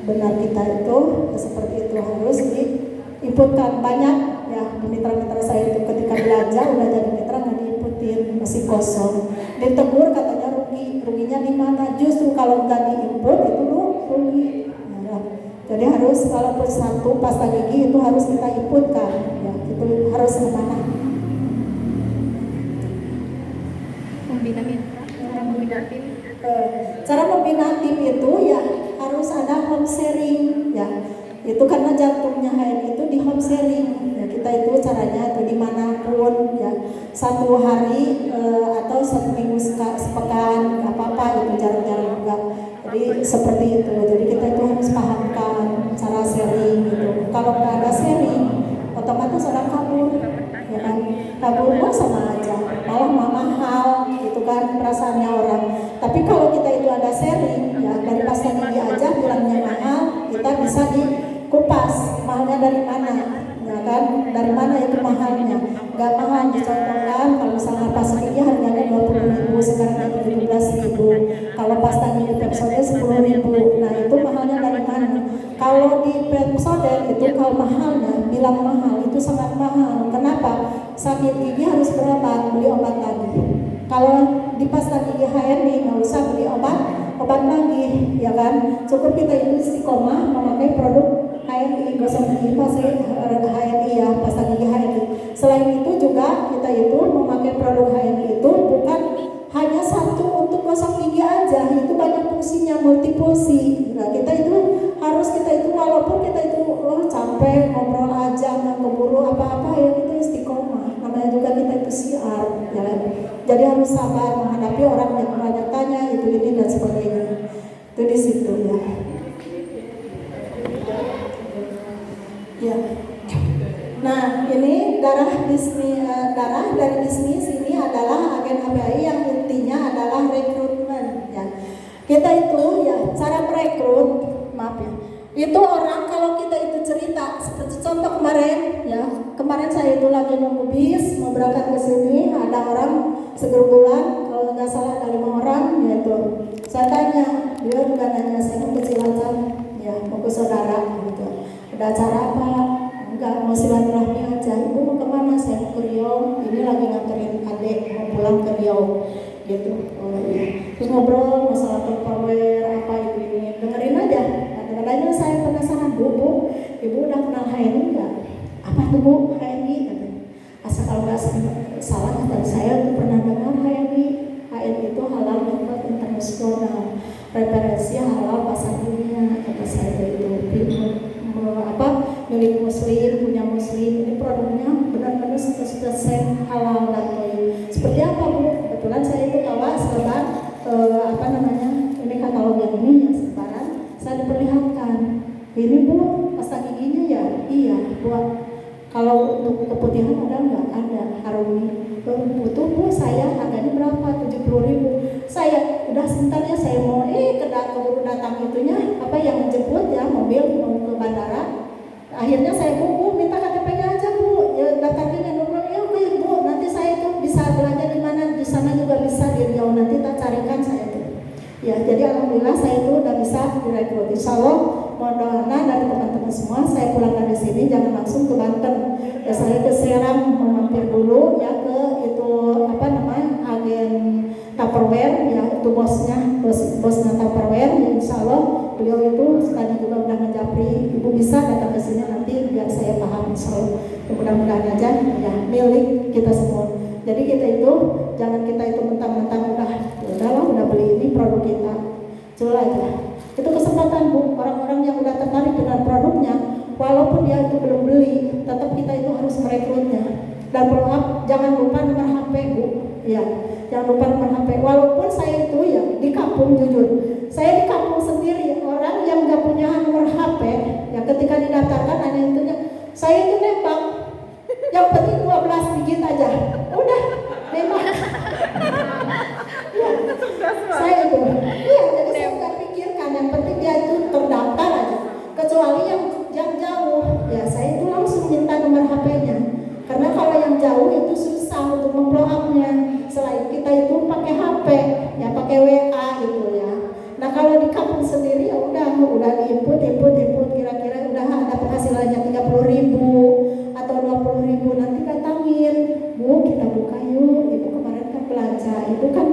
Speaker 1: benar kita itu seperti itu, harus diinputkan banyak ya. Di mitra-mitra saya itu ketika belanja udah jadi mitra nggak diinputin, masih kosong, ditegur katanya ruginya di mana? Justru kalau nggak diinput itu rugi. Ya. Jadi harus walaupun satu pasta gigi itu harus kita inputkan ya, itu harus kemana?
Speaker 2: Membina mitra, membina tim.
Speaker 1: Cara membina tim itu ya harus ada home sharing ya. Itu karena jantungnya HRI itu di home sharing ya. Kita itu caranya itu dimanapun ya, satu hari atau seminggu sepekan apa-apa itu jarang-jarang juga. Jadi seperti itu. Jadi kita itu harus pahamkan cara sharing gitu. Kalau nggak ada sharing, otomatis orang kabur, ya kan? Kabur mah sama aja, malah mahal gitu kan perasaannya orang. Tapi kalau kita itu ada sharing, ya dari pas tadi diajak bilangnya mahal, kita bisa dikupas mahalnya dari mana, ya kan? Dari mana itu mahalnya? Gak mahal, dicontohkan kalau misalnya pasta gigi harganya 20.000, sekarang itu 17.000. Kalau pasta gigi Pepsodent 10.000. Nah itu mahalnya dari mana? Kalau di Pepsodent itu kalau mahalnya, bilang mahal itu sangat mahal. Kenapa? Sakit gigi harus berobat, beli obat lagi. Kalau di pasta gigi HNI nggak usah beli obat lagi, ya kan? Cukup kita itu istiqomah memakai produk HNI, gosok gigi pasti HNI ya, pasta gigi HNI. Selain itu juga kita itu memakai produk HNI itu bukan hanya satu untuk gosok gigi aja, itu banyak fungsinya, multifungsi. Nah kita itu walaupun kita itu capek ngobrol aja nggak keburu apa-apa ya, kita istiqomah. Namanya juga kita itu siar, ya. Jadi harus sabar menghadapi orang yang banyak tanya itu ini dan sebagainya. Itu di situ ya. Ya. Nah, ini darah dari bisnis ini adalah agen ABI yang intinya adalah rekrutmen ya. Kita itu ya cara merekrut, maaf ya. Itu orang kalau kita itu cerita seperti contoh kemarin ya. Kemarin saya itu lagi nunggu bis mau berangkat ke sini, ada orang segerombolan kalau nggak salah ada 5 orang yaitu. Saya tanya, dia juga nanya saya mau ke Cilacap ya, mau ke saudara gitu. Ada acara apa? Enggak, mau silaturahmi aja. Ibu mau kemana? Saya mau ke Riau. Ini lagi nganterin adik mau pulang ke Riau gitu. Oh iya. Terus ngobrol masalah Tupperware apa ini. Dengerin aja. Kadang-kadang saya penasaran, Bu, Ibu udah kenal HNI enggak? Apa tuh Bu HNI? Asal kalau nggak salah kata saya itu pernah dengar HNI. HNI itu halal network internasional. Referensi halal pasar dunia. Kata saya itu milik muslim, punya muslim, ini produknya benar-benar 100% halal dan toyib. Seperti apa Bu? Kebetulan saya itu bawa selembar ini katalog yang ini yang sebaran, saya diperlihatkan. Ini Bu, pasta giginya ya? Iya, buat kalau untuk keputihan ada nggak? Ada, Harumi. Butuh Bu, saya harganya berapa? 70.000. Saya udah sebentar ya, saya mau keburu datang itunya yang menjemput ya, mobil mau ke bandara. Akhirnya saya Bu, minta KTP-nya aja Bu, ya datangin nomor ya oke Bu, nanti saya itu bisa belajar di mana, di sana juga bisa di Riau, nanti tak carikan saya itu. Ya jadi alhamdulillah saya itu udah bisa direkrut. Insya Allah mohon doa dari teman-teman semua, saya pulang dari sini jangan langsung ke Banten. Ya saya ke Serang mampir dulu ya ke itu agen Tupperware ya, itu bosnya Tupperware ya, insya Allah beliau itu tadi juga udah ngejapri, Ibu bisa datang ke sini nanti biar saya paham, insya Allah mudah-mudahan aja ya milik kita semua. Jadi kita itu jangan kita itu mentang-mentang udah beli ini produk kita, jual aja. Itu kesempatan Bu, orang-orang yang udah tertarik dengan produknya walaupun dia itu belum beli, tetap kita itu harus merekrutnya. Dan jangan lupa nomor HP Bu ya, jangan lupa nomor HP. Walaupun saya itu ya di kampung, jujur saya di kampung sendiri, orang yang gak punya nomor HP ya ketika didaftarkan hanya intinya saya itu nembak, yang penting 12 digit aja udah nembak ya, saya itu iya, jadi saya gak pikirkan, yang penting dia itu terdaftar aja. Kecuali yang jauh ya saya itu langsung minta nomor HP-nya, karena kalau yang jauh itu susah untuk membloknya. Selain kita itu pakai HP ya, pakai WA gitu ya. Nah kalau di kampung sendiri ya udah diinput kira-kira udah ada penghasilannya 30.000 atau 20.000, nanti datangin Bu, kita buka yuk, Ibu kemarin kan belanja, Ibu kan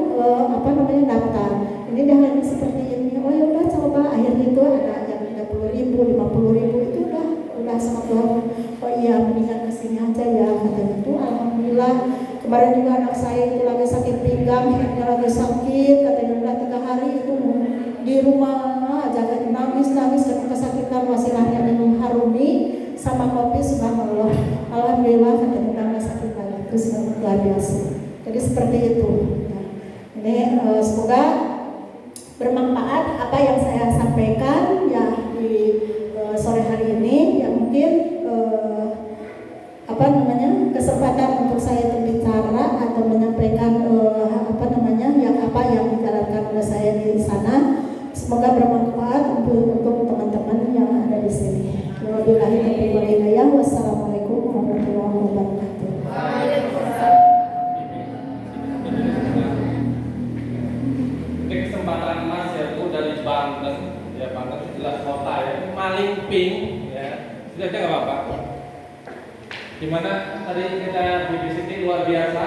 Speaker 1: daftar, ini dalamnya seperti ini, oh ya udah coba. Akhirnya itu ada yang 30.000, 50.000, itu udah sama Tuhan. Oh iya mendingan kesini aja ya katanya. Itu alhamdulillah. Kemarin juga anak saya itu lagi sakit pinggang, hidupnya lagi sakit, katanya udah 3 hari itu di rumah aja, nangis karena kesakitan, wasilahnya minum Harumi sama kopi, subhanallah. Alhamdulillah katanya udah gak sakit lagi, itu sangat luar biasa. Jadi seperti itu. Ini semoga bermanfaat apa yang saya sampaikan ya di sore hari ini, yang mungkin kesempatan untuk saya berbicara atau menyampaikan yang dijalankan oleh saya di sana. Semoga bermanfaat untuk teman-teman yang
Speaker 3: pink, ya. Sudah ada nggak Bapak? Gimana tadi kita babysitting luar biasa,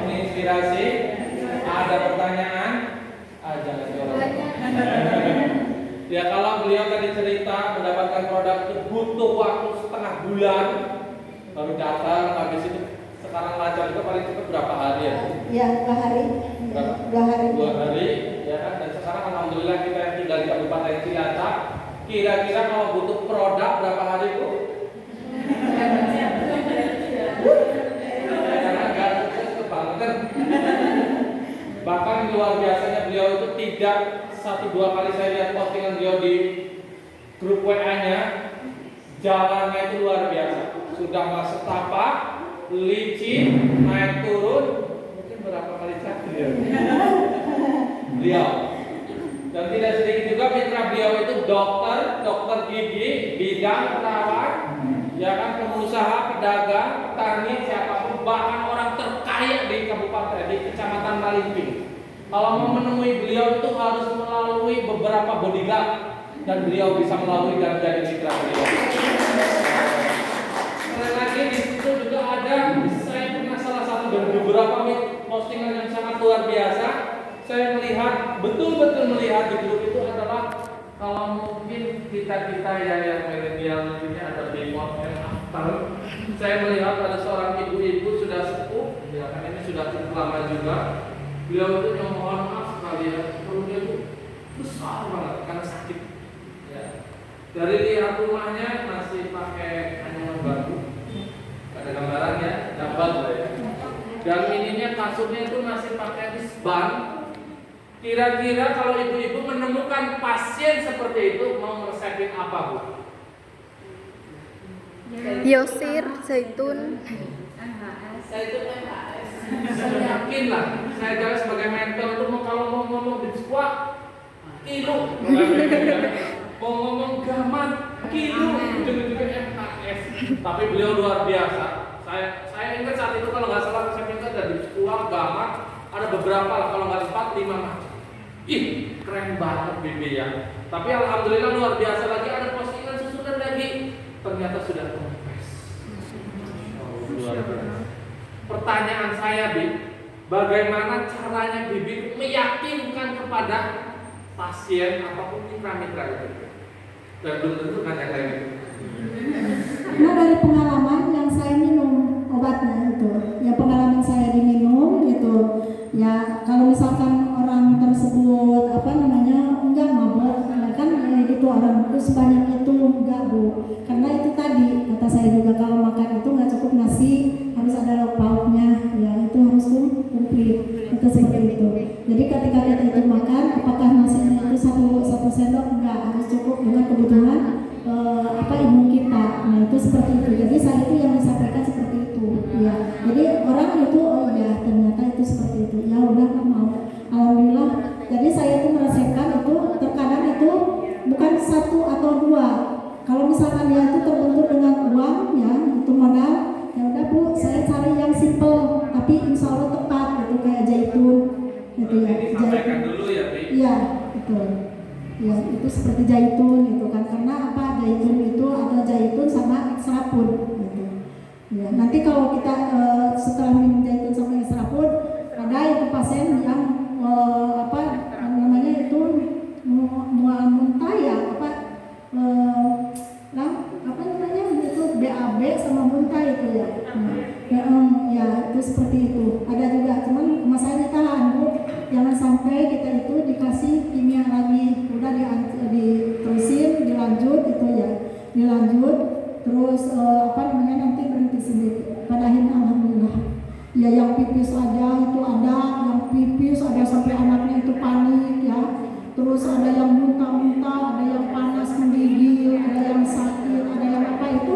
Speaker 3: menginspirasi. Ada pertanyaan? Jangan jawab. Ya kalau beliau tadi cerita mendapatkan produk itu butuh waktu setengah bulan baru datang, habis itu sekarang lancar juga paling cepat berapa hari ya?
Speaker 1: Ya, 2 hari.
Speaker 3: Berapa?
Speaker 1: 2 hari.
Speaker 3: 2 hari, ya kan? Dan sekarang alhamdulillah kita yang tinggal di Kabupaten Cilacap, kira-kira kalau butuh produk berapa hari Bu? Karena nggak sukses kebangetan. Bahkan luar biasanya beliau itu tidak 1-2 kali saya lihat postingan beliau di grup WA-nya, jalannya itu luar biasa. Sudah masuk tapak, licin, naik turun, mungkin berapa kali cakri ya? Beliau. Dan tidak sedikit juga mitra beliau itu dokter gigi, bidang perawat, ya kan, pengusaha, pedagang, petani, siapapun, bahkan orang terkaya di kabupaten, di kecamatan Malimping. Kalau mau menemui beliau itu harus melalui beberapa bodyguard, dan beliau bisa melalui dan jadi mitra beliau. Karena lagi di situ juga ada, saya pernah salah satu dari beberapa postingan yang sangat luar biasa. Saya melihat, betul-betul melihat di grup itu adalah kalau mungkin kita ya yang milenial ini ada before and after. Saya melihat ada seorang ibu-ibu sudah sepuh, ya kan, ini sudah cukup lama juga. Beliau itu yang mohon maaf sekali ya, perutnya itu besar banget karena sakit. Ya. Dari lihat rumahnya masih pakai anyaman batu, ada gambarannya, dapat ya. Dan ininya kasurnya itu masih pakai disban. Kira-kira kalau ibu-ibu menemukan pasien seperti itu mau meresepin apa Bu?
Speaker 4: Yosir, zaitun.
Speaker 2: Zaitun MHS.
Speaker 3: Saya yakin lah, saya jalan sebagai mentor itu kalau mau ngomong di squat kilo, mau ngomong gaman kilo, juga MHS. Tapi beliau luar biasa. Saya ingat saat itu kalau nggak salah saya minta dari squat, gaman, ada beberapa lah, kalau nggak 4-5 macam. Ih, keren banget Bibi ya. Tapi alhamdulillah luar biasa lagi ada postingan susunan lagi. Ternyata sudah kempes. Luar biasa. Pertanyaan saya, Bi, bagaimana caranya Bibi meyakinkan kepada pasien ataupun mitra-mitra itu? Dan belum tentu nanya kayak gitu.
Speaker 1: Nah, dari pengalaman yang saya minum obatnya itu, ya pengalaman saya diminum itu, ya kalau misalkan orang tersebut enggak mabuk, ya kan itu orang itu sebanyak itu enggak Bu, karena itu tadi kata saya juga kalau makan itu nggak cukup nasi, harus ada lauk pauknya, ya itu harus komplit, itu seperti itu. Jadi ketika kita itu makan, apakah nasinya itu satu sendok, enggak, harus cukup dengan kebutuhan imun kita. Nah itu seperti itu. Jadi saya itu yang disampaikan seperti itu. Ya. Jadi orang itu ternyata itu seperti itu. Ya udah kan mau. Alhamdulillah. Jadi saya itu merasakan itu terkadang itu bukan 1 atau 2. Kalau misalkan dia itu terbentur dengan uang, ya itu modal. Ya udah Bu, saya cari yang simple tapi insya Allah tepat gitu kayak zaitun. Gitu ya.
Speaker 3: Disampaikan dulu ya, Bi.
Speaker 1: Iya, betul. Ya itu seperti zaitun itu kan, karena apa, zaitun itu ada zaitun sama ekstrapun gitu. Ya, nanti kalau kita setelah minum zaitun sama ekstrapun, ada itu pasien yang itu mual muntah ya itu BAB sama muntah itu ya. Ya itu seperti itu. Ada juga, cuman masalahnya tahan Bu, jangan sampai kita itu dikasih kimia lagi, udah diterusin, dilanjut itu ya, terus nanti berhenti sendiri. Pada akhirnya alhamdulillah, ya yang pipis aja itu ada, yang pipis ada sampai anaknya itu panik ya, terus ada yang muntah-muntah, ada yang panas menggigil, ada yang sakit, ada yang apa itu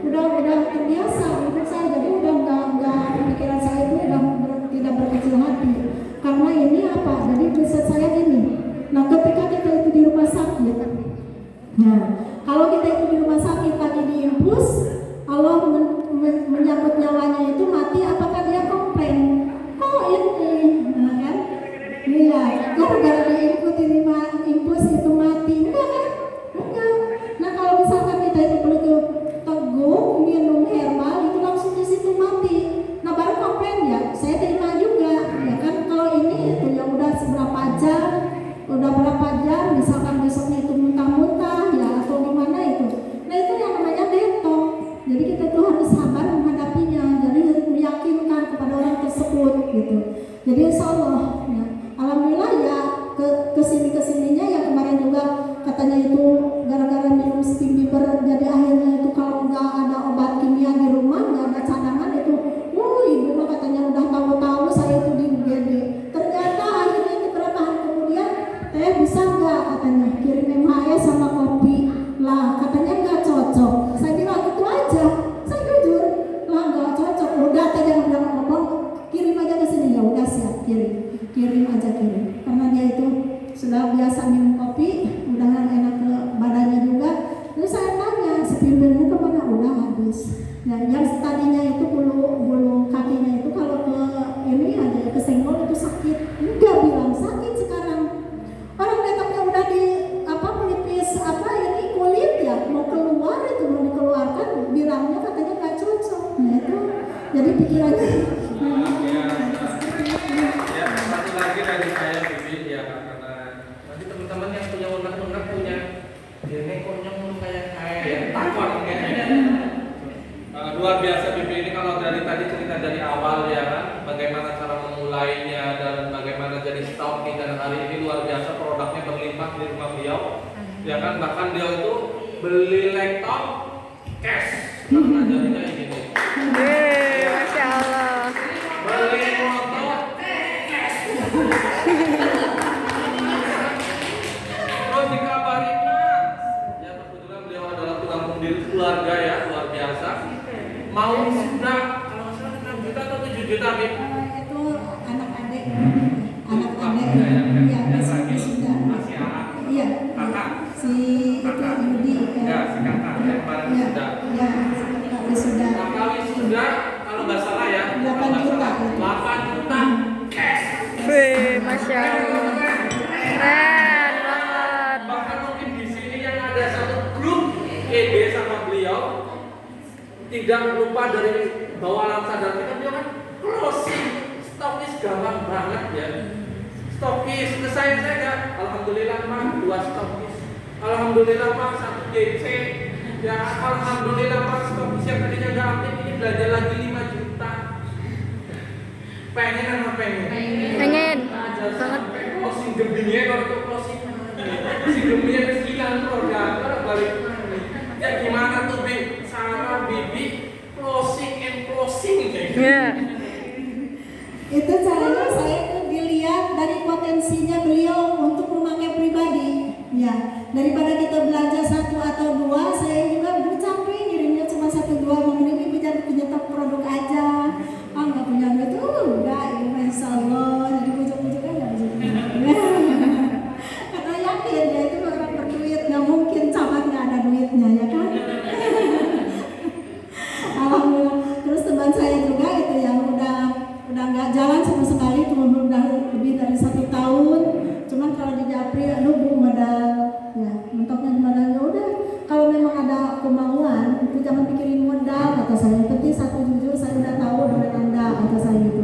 Speaker 1: udah terbiasa untuk saya. Jadi udah nggak pikiran saya itu udah tidak berkecil hati, karena ini apa, jadi riset saya gini. Nah ketika kita itu di rumah sakit, nah kalau kita itu di rumah sakit lagi diinfus, Allah menyambut nyawanya itu mati, apakah dia komplain? Kok ini, nah, kan? Iya, gara-gara diinfus itu mati, enggak kan? Enggak. gitu. Jadi insya Allah ya, alhamdulillah ya kesininya yang kemarin juga katanya itu gara-gara minum steam biber, jadi akhirnya itu kalau nggak ada obat kimia di rumah, nggak ada cadangan itu, ibu mah katanya udah tahu-tahu saya itu di UGD. Ternyata akhirnya itu berapa hari kemudian, bisa nggak katanya kirim MHS sama kopi lah, katanya nggak cocok. Saya bilang itu aja, saya jujur lah nggak cocok. Udah tadi yang udah ngomong kirim aja ke sini, ya udah siap kirim aja karena dia itu sudah biasa minum kopi, udah enak ke badannya juga. Terus saya tanya, sepimpinnya kemana? Udah habis. Ya, yang tadinya itu bulu kakinya itu kalau ke ini aja kesenggol itu sakit. Enggak bilang sakit sekarang. Orang datangnya udah di melipis ini kulit ya, mau keluar itu mau dikeluarkan, bilangnya katanya nggak cocok. Nah itu jadi pikirannya.
Speaker 3: Ya, satu lagi dari saya Bibi ya, karena nanti teman-teman yang punya unek-unek punya ini konyol kayak saya ya, takut ya. Luar biasa Bibi ini kalau dari tadi cerita dari awal ya kan, bagaimana cara memulainya dan bagaimana jadi stok dan hari ini luar biasa produknya berlimpah di rumah beliau ya kan, bahkan dia itu beli laptop cash karena jadinya ini nih.
Speaker 4: Masya Allah.
Speaker 3: Beli motor cash. Terus dikabarin ya kebetulan beliau adalah tulang punggung keluarga ya, luar biasa. Mau sudah kalau salah 6 juta atau 7 juta Bib?
Speaker 1: Itu anak-adik ya masih sudah iya si itu Yudi
Speaker 3: Ya, si kakak yang kemarin
Speaker 1: ya,
Speaker 3: sudah.
Speaker 1: ya sudah
Speaker 3: Kakak sudah kalau nggak salah ya
Speaker 1: 8 juta
Speaker 3: 8 juta cash.
Speaker 4: Masya Allah. Keren banget.
Speaker 3: Bahkan mungkin di sini yang ada satu grup ED sama beliau tidak lupa dari bawah alam sadar kita, dia kan closing stokis gampang banget ya. Stokis ke saya alhamdulillah Pak 2 stokis, alhamdulillah Pak 1 DC ya, alhamdulillah Pak stokis yang tadinya nggak aktif ini belanja lagi 5 juta. Pengen apa pengen?
Speaker 4: Pengen
Speaker 3: Banget. Closing gembingnya kalau itu closing si gembingnya kesekian produk balik. Ya gimana tuh Bib? Sarah Bibi closing and closing kayak gitu.
Speaker 1: itu caranya saya tuh dilihat dari potensinya beliau untuk memakai pribadi ya, daripada kita belanja 1 atau 2, saya juga capek ngirimnya cuma 1-2, mending ibu jadi penyetok produk aja. Nggak punya duit tuh enggak, ya Masya Allah, jadi bujuk-bujuk aja karena yakin dia itu orang berduit, nggak mungkin camat nggak ada duitnya ya kan. Alhamdulillah. Terus teman saya juga itu yang udah nggak jalan sama sekali, cuma udah lebih dari 1 tahun. Cuman kalau di Japri, Bu modal ya, mentoknya di modal. Ya udah, kalau memang ada kemauan, itu jangan pikirin modal kata saya. Penting satu jujur, saya udah tahu dengan Anda kata saya gitu.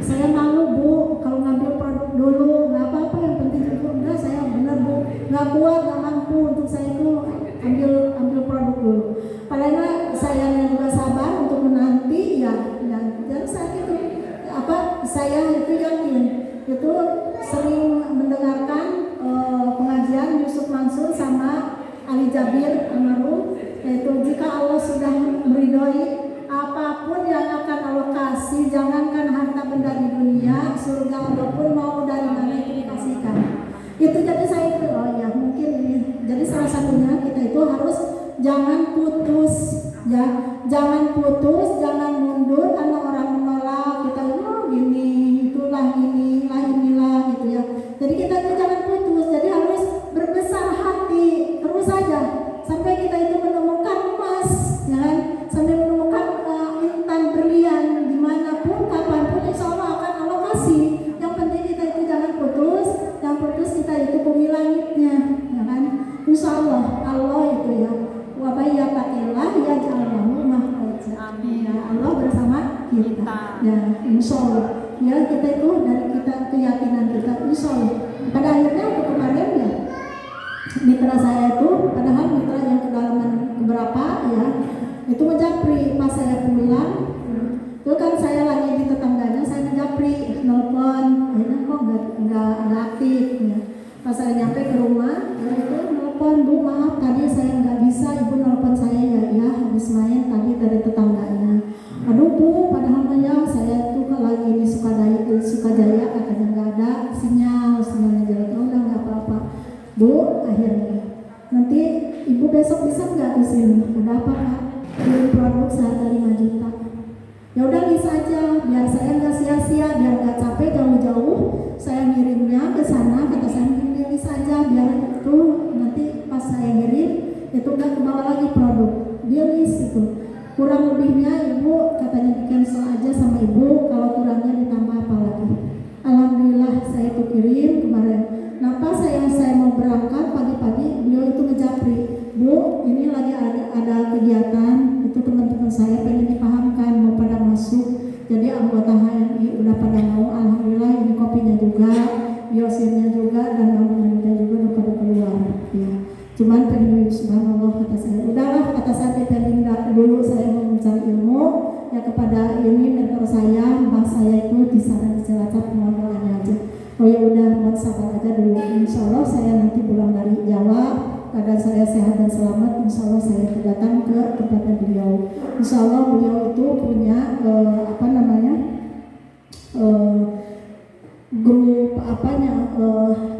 Speaker 1: Saya malu Bu, kalau ngambil produk dulu, nggak apa-apa, yang penting jujur. Udah saya benar Bu, nggak kuat, nggak mampu untuk saya itu ambil produk dulu. Padahal saya juga sabar untuk menanti ya, dan saat itu saya itu yakin itu sering mendengarkan pengajian Yusuf Mansur sama Ali Jabir almarhum, yaitu jika Allah sudah meridhoi apapun yang akan Allah kasih, jangankan harta benda di dunia, surga Allah pun mau dari mana itu dikasihkan. Itu jadi saya itu ya mungkin ini. Jadi salah satunya kita itu harus jangan putus ya, jangan mundur karena orang menolak kita, gini itulah inilah gitu ya. Jadi kita itu jangan putus, jadi harus berbesar hati terus saja sampai kita itu menemukan emas ya kan, sampai menemukan intan berlian dimanapun kapanpun insya Allah akan Allah kasih. Yang penting kita itu jangan putus, yang putus kita itu bumi langitnya ya kan, insya Allah itu ya wabayyataillah ya ja'allahu mahraja. Amin. Ya Allah bersama kita. Ya insya Allah ya, kita itu dari kita keyakinan kita insya Allah. Pada akhirnya untuk kemarin ya mitra saya itu, padahal mitra yang kedalaman keberapa ya, itu menjapri pas saya pulang itu kan saya lagi di tetangganya, saya menjapri ada aktif ya. Pas saya nyampe ke rumah, ya itu nelpon, Bu maaf tadi saya nggak bisa, Ibu nelpon saya ya habis main tadi dari tetangganya. Aduh Bu, padahal ya saya tuh lagi di Sukajaya katanya nggak ada sinyalnya jelek. Oh udah nggak apa-apa Bu, akhirnya nanti Ibu besok bisa nggak ke sini? Udah apa Kak? Kirim produk seharga 5 juta. Ya udah bisa aja, biar saya nggak sia-sia, biar nggak capek jauh-jauh. Saya ngirimnya ke sana, kata saya ngirimnya bisa aja, biar itu nanti pas saya ngirim itu nggak kebawa lagi produk. Dia list itu. Kurang lebihnya Ibu katanya di cancel aja sama Ibu, kalau kurangnya ditambah apa lagi. Alhamdulillah saya itu kirim kemarin. Nah pas saya mau berangkat pagi-pagi beliau itu ngejapri, Bu ini lagi ada kegiatan itu teman-teman saya pengen dipahamkan mau pada masuk, jadi anggota HMI udah pada mau. Alhamdulillah ini kopinya juga, biosirnya juga dan bangunannya juga udah pada keluar ya. Cuman pengen subhanallah kata saya, udahlah kata saya pengen dulu saya mau mencari ilmu ya kepada ini mentor saya, mbah saya itu di sana di Cilacap, mohon doanya aja. Oh ya udah, mohon sabar aja dulu. Insya Allah saya nanti pulang dari Jawa, keadaan saya sehat dan selamat. Insya Allah saya datang ke tempatnya beliau. Insya Allah beliau itu punya grup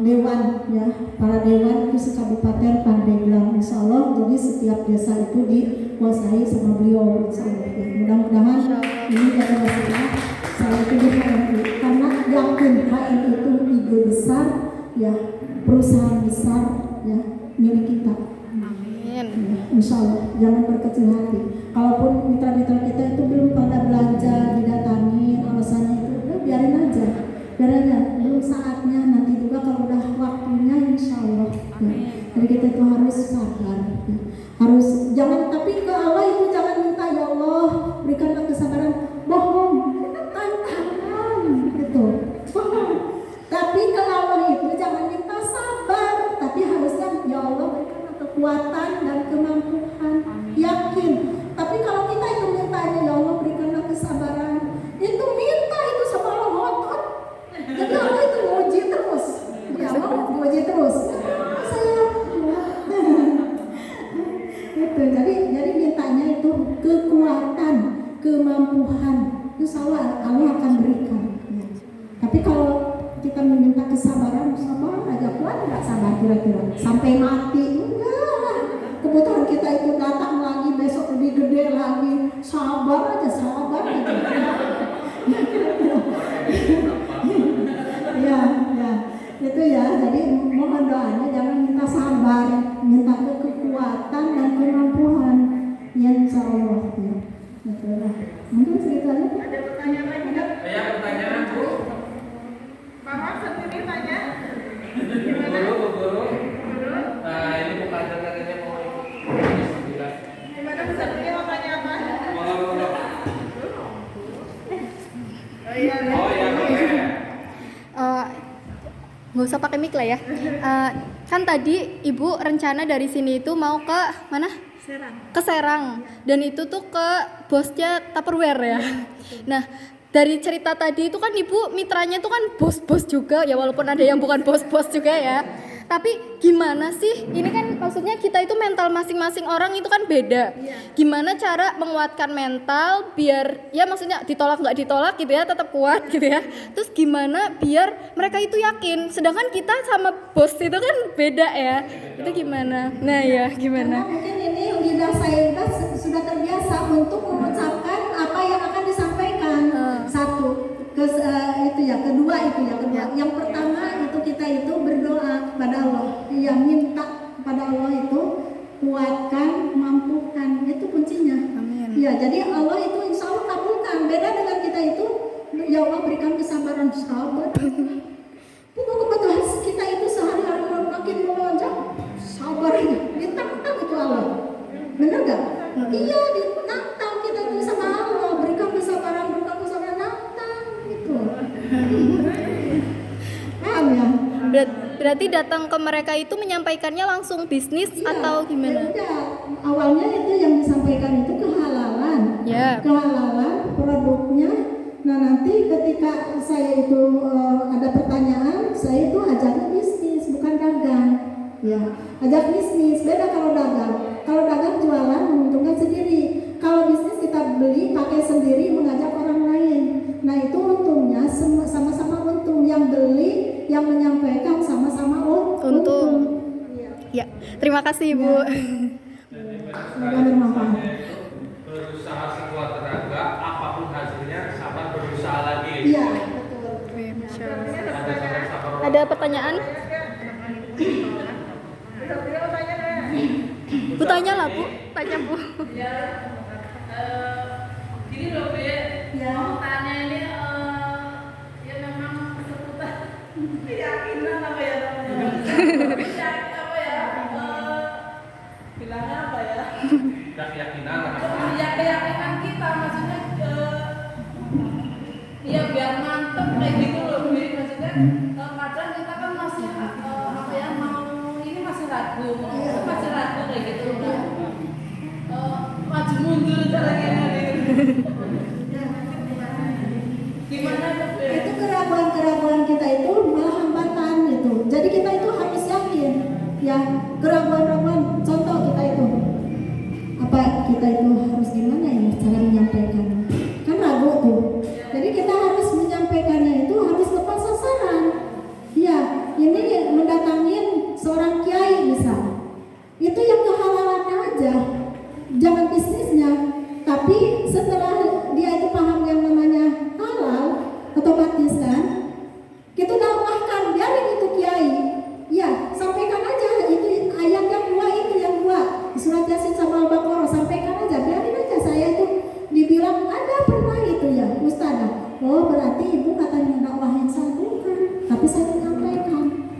Speaker 1: dewan ya, para dewan itu sekabupaten Pandeglang. Insya Allah jadi setiap desa itu dikuasai sama beliau. Insya Allah ya. Mudah-mudahan ini jadi masalah saya itu di HMI, karena yakin HMI itu ide besar ya, perusahaan besar ya milik kita.
Speaker 4: Amin.
Speaker 1: Insya Allah jangan berkecil hati. Kalaupun mitra-mitra kita itu belum pada belanja, didatangi alasannya itu udah biarin aja, belum saatnya, nanti juga kalau udah waktunya Insya Allah ya. Jadi kita itu harus sabar ya. Harus jangan, tapi ke Allah itu jangan minta ya Allah berikanlah kesabaran, bohong, tantangan gitu, bohong. Tapi ke Allah itu jangan minta sabar, tapi harusnya ya Allah berikanlah kekuatan dan kemampuan. Yakin. Tapi kalau kita itu mintanya ya Allah berikanlah kesabaran, itu minta itu sama Allah ngotot. Jadi Allah itu uji terus. Ya Allah uji terus. Saya itu jadi mintanya itu kekuatan, kemampuan. Insya Allah akan berikan. Ya. Tapi kalau kita meminta kesabaran, sabar aja, kuat nggak sabar kira-kira sampai mati? Enggak. Kebutuhan kita itu datang lagi besok lebih gede lagi, sabar aja gitu. Ya itu ya. Jadi mohon doanya jangan minta sabar, minta kekuatan dan kemampuan. Ya Insya Allah ya. Betul lah. Mungkin segitu aja.
Speaker 2: Ada pertanyaan lagi nggak?
Speaker 3: Ya pertanyaan Bu.
Speaker 2: Mama sendiri tanya.
Speaker 3: Bu Guru. Nah ini bukan katanya mau ikut.
Speaker 2: Gimana pesertanya mau tanya apa?
Speaker 3: Mau.
Speaker 2: Oh iya.
Speaker 4: Nggak usah pakai mic lah ya. Kan tadi Ibu rencana dari sini itu mau ke mana?
Speaker 2: Serang.
Speaker 4: Ke Serang. Dan itu tuh ke bosnya Tupperware ya. Nah, dari cerita tadi itu kan Ibu mitranya tuh kan bos-bos juga ya, walaupun ada yang bukan bos-bos juga ya. Tapi gimana sih? Ini kan maksudnya kita itu mental masing-masing orang itu kan beda. Gimana cara menguatkan mental biar ya maksudnya ditolak nggak ditolak gitu ya tetap kuat gitu ya. Terus gimana biar mereka itu yakin? Sedangkan kita sama bos itu kan beda ya. Itu gimana? Nah ya gimana?
Speaker 1: Karena mungkin ini lidah saya sudah terbiasa untuk mengucapkan apa yang akan disampaikan. Satu, kedua. Yang pertama itu kita itu berdoa kepada Allah, ya minta kepada Allah itu kuatkan, mampukan, itu kuncinya.
Speaker 4: Amin.
Speaker 1: Ya jadi Allah itu insya Allah kabulkan. Beda dengan kita itu, ya Allah berikan kesabaran, sabar. Kebetulan kita itu sehari-hari makin melonjak, sabar aja, ditantang itu Allah. Benar gak? Iya, ditantang kita itu sama Allah, berikan kesabaran, nantang gitu. Paham ya?
Speaker 4: Berarti datang ke mereka itu menyampaikannya langsung bisnis atau gimana?
Speaker 1: Ya, awalnya itu yang disampaikan itu kehalalan.
Speaker 4: Ya.
Speaker 1: Kehalalan produknya. Nah nanti ketika saya itu ada pertanyaan, saya Nah itu untungnya sama-sama untung, yang beli, yang menyampaikan sama-sama untung. Iya.
Speaker 4: Ya, terima kasih Ibu.
Speaker 1: Semoga bermanfaat.
Speaker 3: Berusaha sekuat tenaga, apapun hasilnya, sabar berusaha lagi.
Speaker 1: Iya, betul.
Speaker 4: Oke, Masya Allah.
Speaker 3: Ada sampai sabar.
Speaker 4: Ada pertanyaan? Bu tanya lah Bu, tanya Bu.
Speaker 2: Gini loh Bu,
Speaker 1: Ya.
Speaker 2: mau tanya ini ya memang seputar keyakinan apa ya namanya? Apa ya? Bilangnya apa ya?
Speaker 3: Dan keyakinan lah.
Speaker 2: Ya keyakinan kita maksudnya ya biar mantep kayak gitu loh Bu. Maksudnya kadang kita kan masih apa ya mau ini masih ragu kayak gitu kan. Maju mundur cara gini. Gimana tuh Bu?
Speaker 1: Itu keraguan-keraguan kita itu malah hambatan gitu. Jadi kita itu harus yakin. Ya, keraguan-keraguan. Contoh kita itu apa, kita itu harus gimana ya cara menyampaikan, kan ragu tuh. Jadi kita harus menyampaikannya itu harus tepat sasaran. Ya, ini mendatangin seorang kiai misal, itu yang kehalalannya aja, jangan bisnisnya. Tapi setelah dia itu paham yang namanya halal, otomatis kan kita dakwahkan, biarin itu kiai. Ya, sampaikan aja itu ayat yang dua, itu yang dua, surat Yasin sama Al-Baqarah, sampaikan aja, biarin aja. Saya itu dibilang ada pernah itu ya Ustazah, oh berarti ibu katanya dakwahin saya, bukan, tapi saya menyampaikan,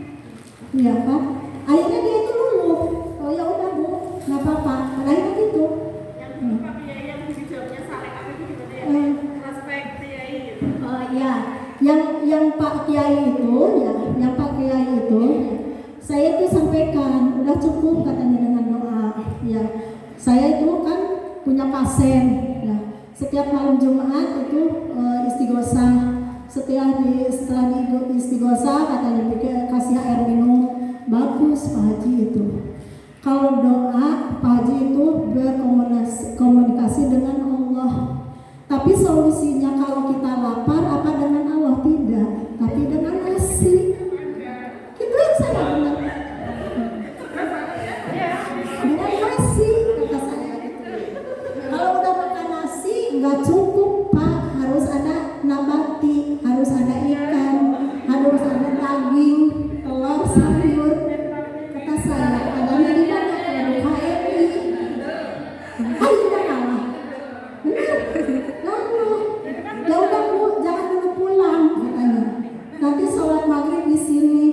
Speaker 1: ya kan. Akhirnya dia itu luluh, oh ya udah Bu, nggak apa-apa, akhirnya gitu.
Speaker 2: Yang dijawabnya saling apa itu gimana ya? Respek kiai gitu.
Speaker 1: Oh iya, yang Pak Kiai itu ya, yang Pak Kiai itu saya itu sampaikan udah cukup katanya dengan doa. Ya, saya itu kan punya pasien. Ya, setiap malam Jumat itu istighosah. Setelah di istighosah katanya kasih air minum, bagus Pak Haji itu. Kalau doa Pak Haji itu berkomunikasi dengan Allah. Tapi solusinya kalau kita lapar apa dengan Allah? Tidak, tapi dengan nasi. Itu yang saya benar. Dengan nasi kata saya. Kalau udah makan nasi nggak cukup Pak, harus ada nabati, harus ada ikan, harus ada daging, telur, sayur. Kata saya, adanya di mana? Di KRI. Ayo Allah. Benar. Lalu, ya udah Bu, jangan dulu pulang katanya. Nanti sholat maghrib di sini.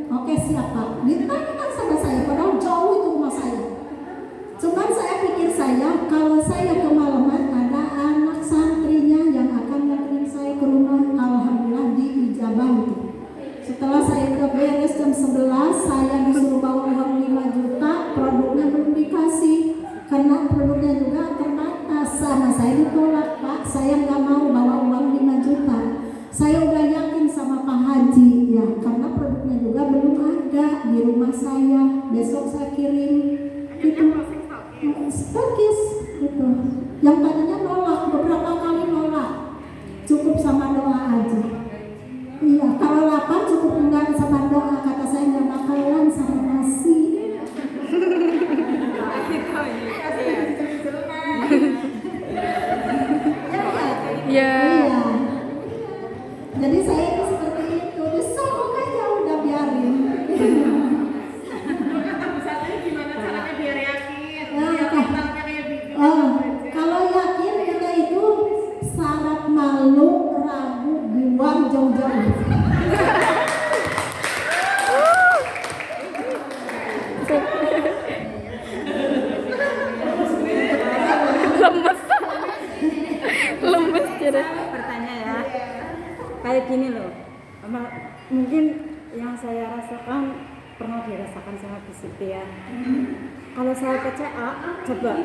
Speaker 1: Oke siap Pak. Ditanyakan sama saya, padahal jauh itu rumah saya. Cuman saya pikir kalau saya kemalaman ada anak santrinya yang akan nganterin saya ke rumah. Alhamdulillah diijabah itu. Setelah saya udah beres jam 11, saya disuruh bawa uang 5 juta, produknya belum dikasih. Karena produknya juga terbatas, sama saya ditolak Pak, saya nggak mau bawa uang 5 juta. Saya udah yakin sama Pak Haji ya, karena produknya juga belum ada di rumah saya. Besok saya kirim itu stokis gitu. Yang tadinya nolak, beberapa kali nolak. Cukup sama doa aja. Iya, kalau lapar cukup enggak sama doa, kata saya nggak bakalan sama nasi.
Speaker 4: Ya.
Speaker 1: Iya. Jadi saya itu seperti itu. Disogok aja udah biarin.
Speaker 2: Misalnya gimana caranya biar yakin?
Speaker 1: Nah,
Speaker 2: Biar mentalnya kayak gitu.
Speaker 1: kalau yakin kita itu syarat malu, ragu, buang jauh-jauh.
Speaker 4: Lemes. Lemes jadi.
Speaker 5: Bertanya ya, kayak gini loh, mungkin yang saya rasakan pernah dirasakan sama Bu Siti ya. Kalau saya ke CA, coba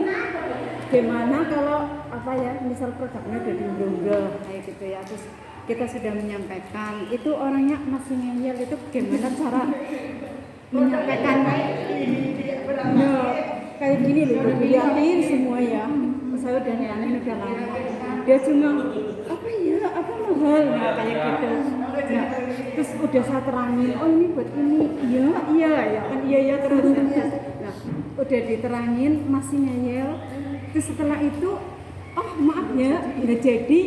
Speaker 5: gimana kalau apa ya, misal produknya udah diunggah kayak gitu ya, terus kita sudah menyampaikan, itu orangnya masih ngeyel, itu gimana cara menyampaikan? Ya, kayak gini loh, udah dilihatin semua ya, saya udah nyamin udah lama, dia cuma apa ya, apa mau mahal, nah kayak gitu. Nah, terus udah saya terangin, oh ini buat ini, iya ya kan iya terus. Nah, udah diterangin masih ngeyel. Terus setelah itu, oh maaf ya, nggak jadi.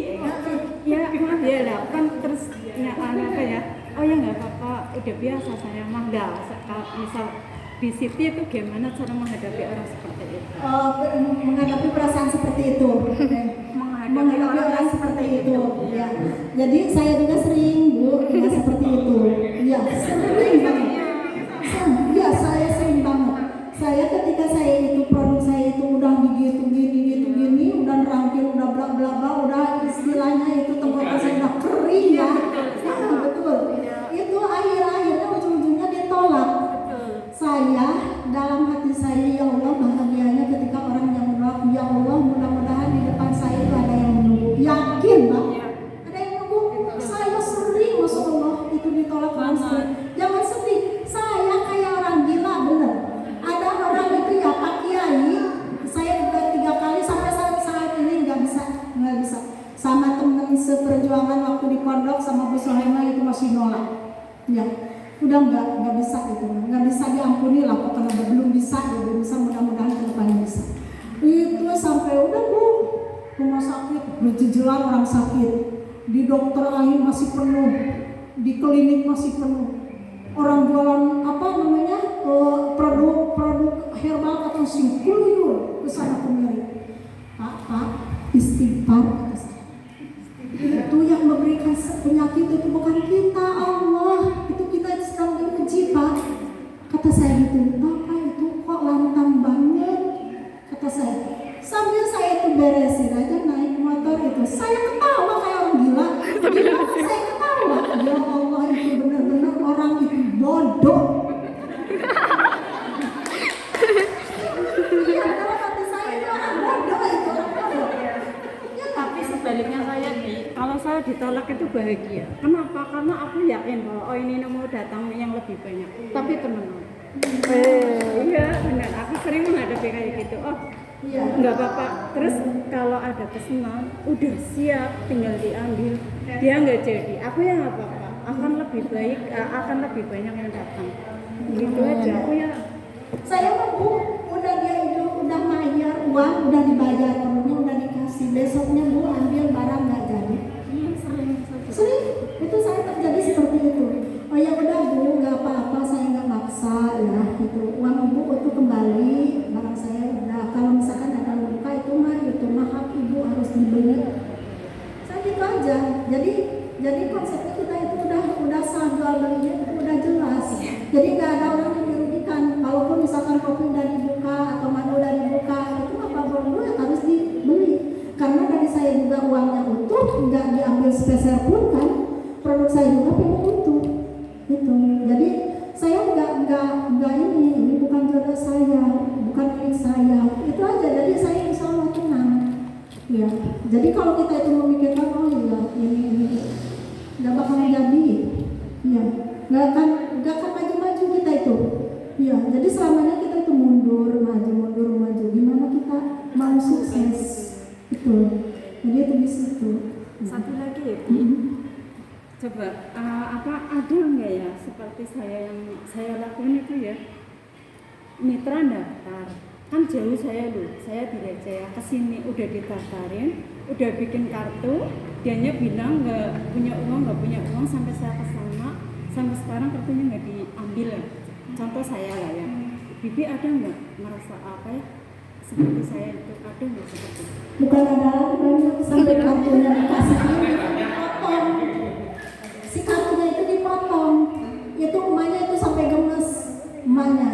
Speaker 5: Ya maaf ya lah, kan terus apa ya? Oh ya nggak apa-apa, udah biasa saya mah dah. Misal di Siti itu gimana cara menghadapi orang seperti itu?
Speaker 1: Menghadapi perasaan seperti itu. Menghadapi orang seperti itu. Ya. Jadi saya juga sering Bu, ya seperti itu. Ya sering banget. Ya saya sering banget. Saya ketika saya itu produk saya itu udah begitu gini, udah rampil, udah bla bla bla, udah istilahnya itu tenggorokan saya udah kering ya. Betul. Itu akhirnya ujung-ujungnya ditolak. Saya dalam hati saya ya Allah bahagianya ketika orang yang menolak, ya Allah mudah-mudahan di depan saya itu ada yang menunggu. Yakin Mbak? Ada yang menunggu. Saya sering Masya Allah itu ditolak langsung. Jangan sedih. Saya kayak orang gila bener. Ada orang itu ya Pak Kiai. Saya udah 3 kali sampai saat ini nggak bisa. Sama temen seperjuangan waktu di pondok sama Bu Sohema itu masih nolak. Ya. Udah nggak bisa itu, nggak bisa diampuni lah pokoknya belum bisa mudah-mudahan ke depannya bisa. Itu sampai udah Bu rumah sakit berjejeran orang sakit, di dokter lain masih penuh, di klinik masih penuh, orang jualan apa namanya produk herbal atau simpulur ke sana kemari. Pak istighfar kata saya. Itu yang memberikan penyakit itu bukan kita, Allah. Itu kita sedang diuji Pak. Kata saya gitu, Bapak itu kok lantang banget. Kata saya, sambil saya itu beresin aja naik motor itu, saya ketawa kayak orang gila. Saya ketawa, ya Allah itu benar-benar orang itu bodoh. Iya, dalam hati saya itu orang bodoh itu orang bodoh.
Speaker 5: Tapi sebaliknya saya kalau saya ditolak itu bahagia. Kenapa? Karena aku yakin bahwa oh ini mau datang yang lebih banyak. Tapi teman-teman. Iya benar. Aku sering menghadapi kayak gitu. Oh nggak apa-apa. Terus kalau ada pesanan, udah siap, tinggal diambil. Dia nggak jadi. Aku ya nggak apa-apa. Akan lebih baik, akan lebih banyak yang datang. Gitu aja. Aku ya.
Speaker 1: Saya Bu, udah dia itu udah bayar uang, udah dibayar, perutnya udah dikasih. Besoknya Bu ambil barang nggak jadi. Sering itu saya terjadi seperti itu. Oh ya udah Bu, nggak apa-apa, saya nggak maksa ya. Itu uang Ibu itu kembali, barang saya udah. Kalau misalkan ada luka itu mah hak Ibu harus dibeli. Saya gitu aja. Jadi konsepnya kita itu udah sah jual belinya itu udah jelas. Jadi nggak ada orang yang dirugikan. Kalaupun misalkan kopi udah dibuka atau madu udah dibuka, itu apa perlu ya harus dibeli. Karena dari saya juga uangnya utuh, nggak diambil spesial pun kan, produk saya juga pengen utuh, gitu. Jadi saya nggak ini bukan jodoh saya, bukan milik saya, itu aja. Jadi saya insya Allah tenang, ya. Jadi kalau kita itu memikirkan oh iya ini nggak bakal jadi, ya, nggak akan maju-maju kita itu, ya. Jadi selamanya kita itu mundur maju, gimana kita mau sukses. Itu, jadi itu di situ.
Speaker 5: Satu lagi ya, coba ada nggak ya seperti saya yang saya lakukan itu ya, mitra daftar, kan jauh saya di Rejaya kesini udah didaftarin, udah bikin kartu, dianya bilang nggak punya uang sampai saya kesana, sampai sekarang kartunya nggak diambil ya. Contoh saya lah ya, Bibi ada nggak merasa apa ya? Seperti saya itu ada nggak seperti itu?
Speaker 1: Bukan ada lagi banyak sampai kartunya dikasih dipotong. Si kartunya itu dipotong. Itu emaknya itu sampai gemes emaknya.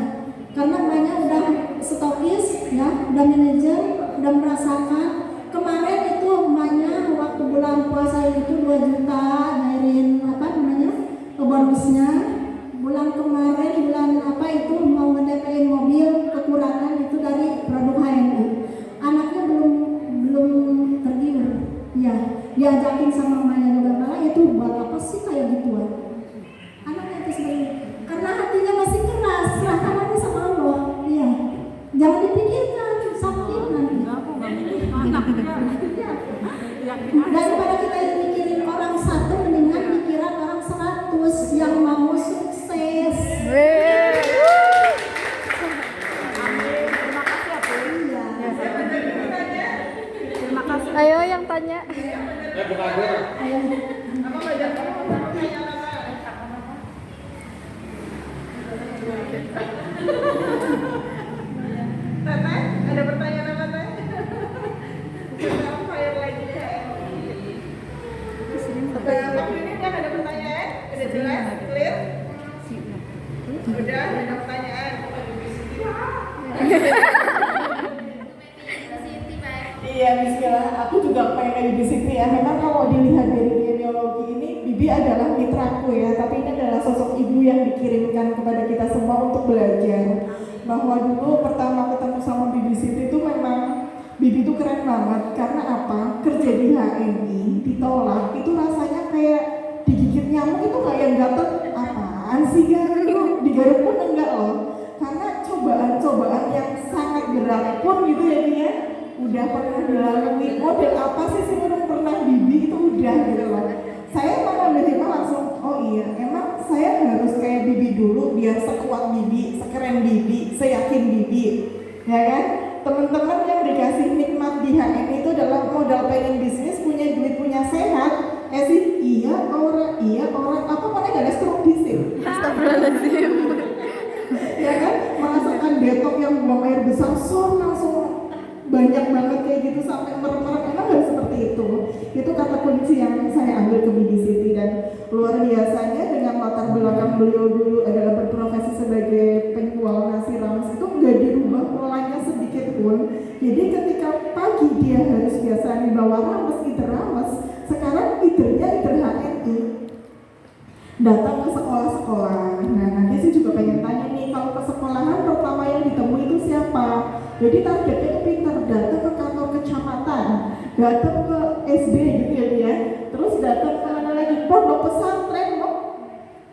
Speaker 1: Karena emaknya udah stokis ya, udah manajer, udah merasakan. Kemarin itu emaknya waktu bulan puasa itu 2 juta nyairin bonusnya. Bulan kemarin itu mau nge-DP-in mobil kekurangan itu dari produk HMI. Anaknya belum tergiur. Ya, diajakin sama mamanya juga malah itu buat apa sih kayak gituan. Anaknya itu sebenarnya karena hatinya masih keras, serahkan aja sama Allah. Iya. Jangan dipikirkan sakit nanti.
Speaker 5: Aku nggak mikir anak
Speaker 6: Ibu Siti ya, memang kalau dilihat dari genealogi ini, Bibi adalah mitraku ya, tapi ini adalah sosok ibu yang dikirimkan kepada kita semua untuk belajar. Bahwa dulu pertama ketemu sama Bibi Siti itu memang Bibi itu keren banget, karena apa? Kerja di HMI, ditolak, itu rasanya kayak digigit nyamuk itu kayak gatel, apaan sih kan? Digaruk pun enggak loh, karena cobaan-cobaan yang sangat berat pun gitu ya dia udah pernah dilalui. Model apa sih belum pernah Bibi itu udah gitu loh. Saya malah menerima langsung, oh iya emang saya harus kayak Bibi dulu biar sekuat Bibi, sekeren Bibi, seyakin Bibi, ya kan? Teman-teman yang dikasih nikmat di HM itu adalah modal pengen bisnis, punya duit, punya sehat. Sih iya orang apa mana gak ada stroke bisnis.
Speaker 4: Astagfirullahaladzim.
Speaker 6: Ya kan, merasakan detok yang buang air besar, langsung banyak banget kayak gitu sampai merem-merem. Emang harus seperti itu. Itu kata kunci yang saya ambil ke Bibi Siti, dan luar biasanya dengan latar belakang beliau dulu adalah berprofesi sebagai penjual nasi rames, itu nggak dirubah polanya sedikit pun. Jadi ketika pagi dia harus biasa bawa rames, sekarang iternya iter HMI, datang ke sekolah-sekolah. Nah nanti saya juga pengen tanya nih, kalau ke sekolahan pertama yang ditemui itu siapa? Jadi targetnya itu pintar, datang ke kantor kecamatan, datang ke SD gitu ya dia, terus datang ke mana lagi, pondok pesantren,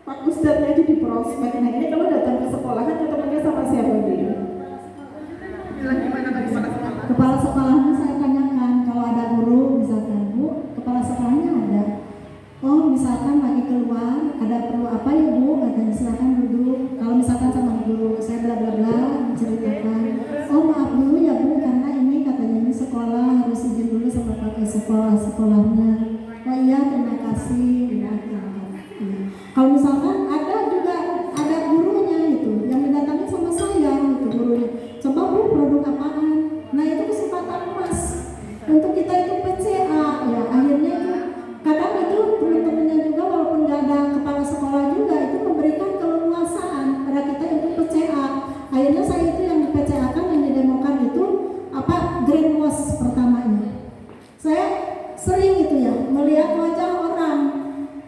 Speaker 6: Pak Ustadznya aja di prospek. Nah ini kalau datang ke sekolahan ketemunya sama siapa dia? Kepala sekolahnya saya tanyakan, kalau ada guru misalkan, Bu, kepala sekolahnya ada. Oh misalkan lagi keluar, ada perlu apa ya Bu? Katanya silakan duduk. Kalau misalkan sama guru, saya bla bla bla menceritakan. Oh maaf dulu ya Bu, karena ini katanya ini sekolah harus izin dulu sama pakai sekolahnya. Oh iya terima kasih. Ya, kalau misalkan ada gurunya itu yang mendatangi sama saya itu gurunya. Coba Bu produk apaan? Nah itu kesempatan emas untuk kita itu PCA ya. Akhirnya itu kadang itu teman-temannya juga walaupun nggak ada kepala sekolah juga itu memberikan keleluasaan pada kita untuk PCA. Akhirnya saya itu yang di PCA kan yang didemokan itu greenwash pertamanya. Saya sering itu ya melihat wajah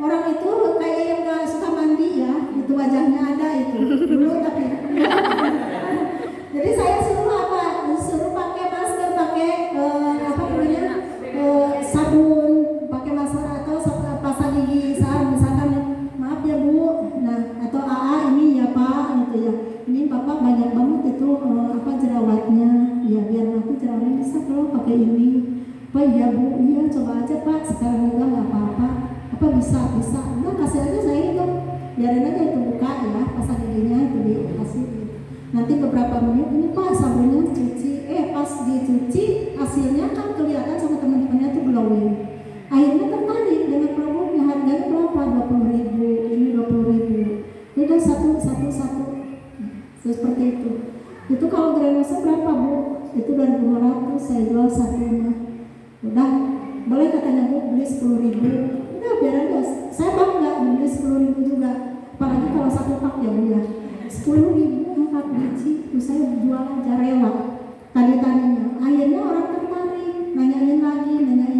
Speaker 6: orang itu kayak yang nggak suka mandi ya, itu wajahnya ada itu dulu tapi jadi saya suruh pakai masker, pakai sabun, pakai masker atau pasta gigi saat misalkan maaf ya Bu, nah atau AA ini ya Pak gitu ya, ini Bapak banyak banget itu jerawatnya ya, biar nanti jerawatnya bisa kalau pakai ini. Pak iya Bu, iya coba aja Pak, sekarang juga nggak apa-apa, apa bisa udah kasih aja saya itu, biarin aja itu buka ya pasta giginya itu dikasih. Nanti beberapa menit ini Pak sabunnya cuci, pas dicuci hasilnya kan kelihatan sama teman-temannya tuh glowing. Akhirnya tertarik dengan produknya, harganya berapa? 20.000, ini 20.000. Udah satu seperti itu. Itu kalau granosa berapa Bu? Itu 2.500, saya jual satunya. Udah boleh katanya Bu beli 10.000. Udah biar aja, saya bangga beli 10.000 juga. Apalagi kalau satu pak ya Bu ya. 10.000 4 biji, itu saya jual aja rela. Tadi-tadinya, akhirnya orang tertarik, nanyain lagi,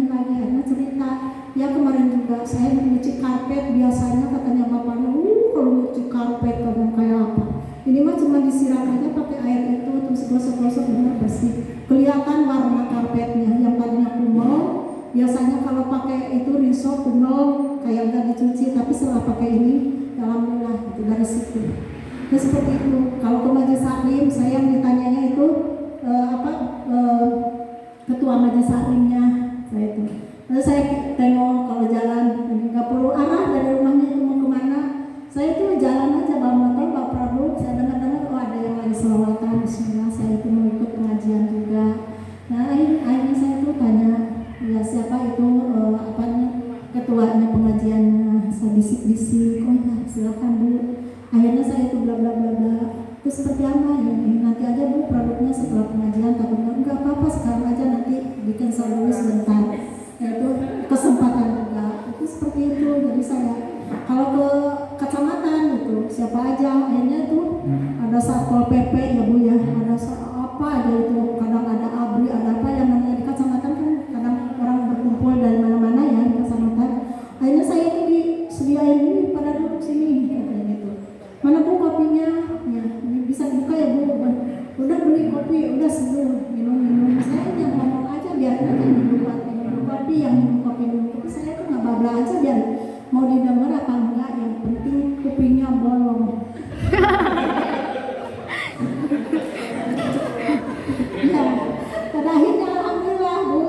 Speaker 6: akhirnya cerita. Ya kemarin juga saya mencuci karpet, biasanya katanya bapaknya, kalau mencuci karpet kayak apa? Ini mah cuma disiram aja pakai air itu, terus gosok-gosok benar bersih. Kelihatan warna karpetnya, yang tadinya kumel, biasanya kalau pakai itu risol kumel, kayak udah dicuci, tapi setelah pakai ini, alhamdulillah itu dari situ. Nah seperti itu. Kalau ke majelis taklim, saya yang ditanyanya itu ketua majelis taklimnya saya itu. Lalu saya tengok kalau jalan nggak perlu arah dari rumahnya itu mau kemana. Saya itu jalan aja bawa motor, bawa produk. Saya dengar ada yang lagi selawatan. Bismillah, saya itu mau ikut pengajian juga. Nah akhirnya saya itu tanya, ya siapa itu ketuanya pengajiannya. Saya bisik-bisik, oh ya silakan Bu. Akhirnya saya itu bla bla bla bla. Terus seperti apa ini? Nanti aja Bu produknya setelah pengajian. Takutnya enggak apa-apa, sekarang aja nanti bikin dulu sebentar. Itu kesempatan juga. Itu seperti itu. Jadi saya kalau ke kecamatan itu siapa aja akhirnya itu ada satpol PP ya Bu ya. Ada apa aja itu. Kadang ada ABRI, ada apa yang namanya di kecamatan kan kadang orang berkumpul disediain ini pada duduk sini katanya gitu. Mana bu kopinya? Ya, ini bisa buka ya bu. Udah beli kopi, udah seduh minum. Saya yang ngomong aja biar aja minum kopi, yang minum kopi. Saya tuh nggak babla aja biar mau didengar apa enggak, yang penting kupingnya bolong. Ya, pada akhirnya alhamdulillah bu,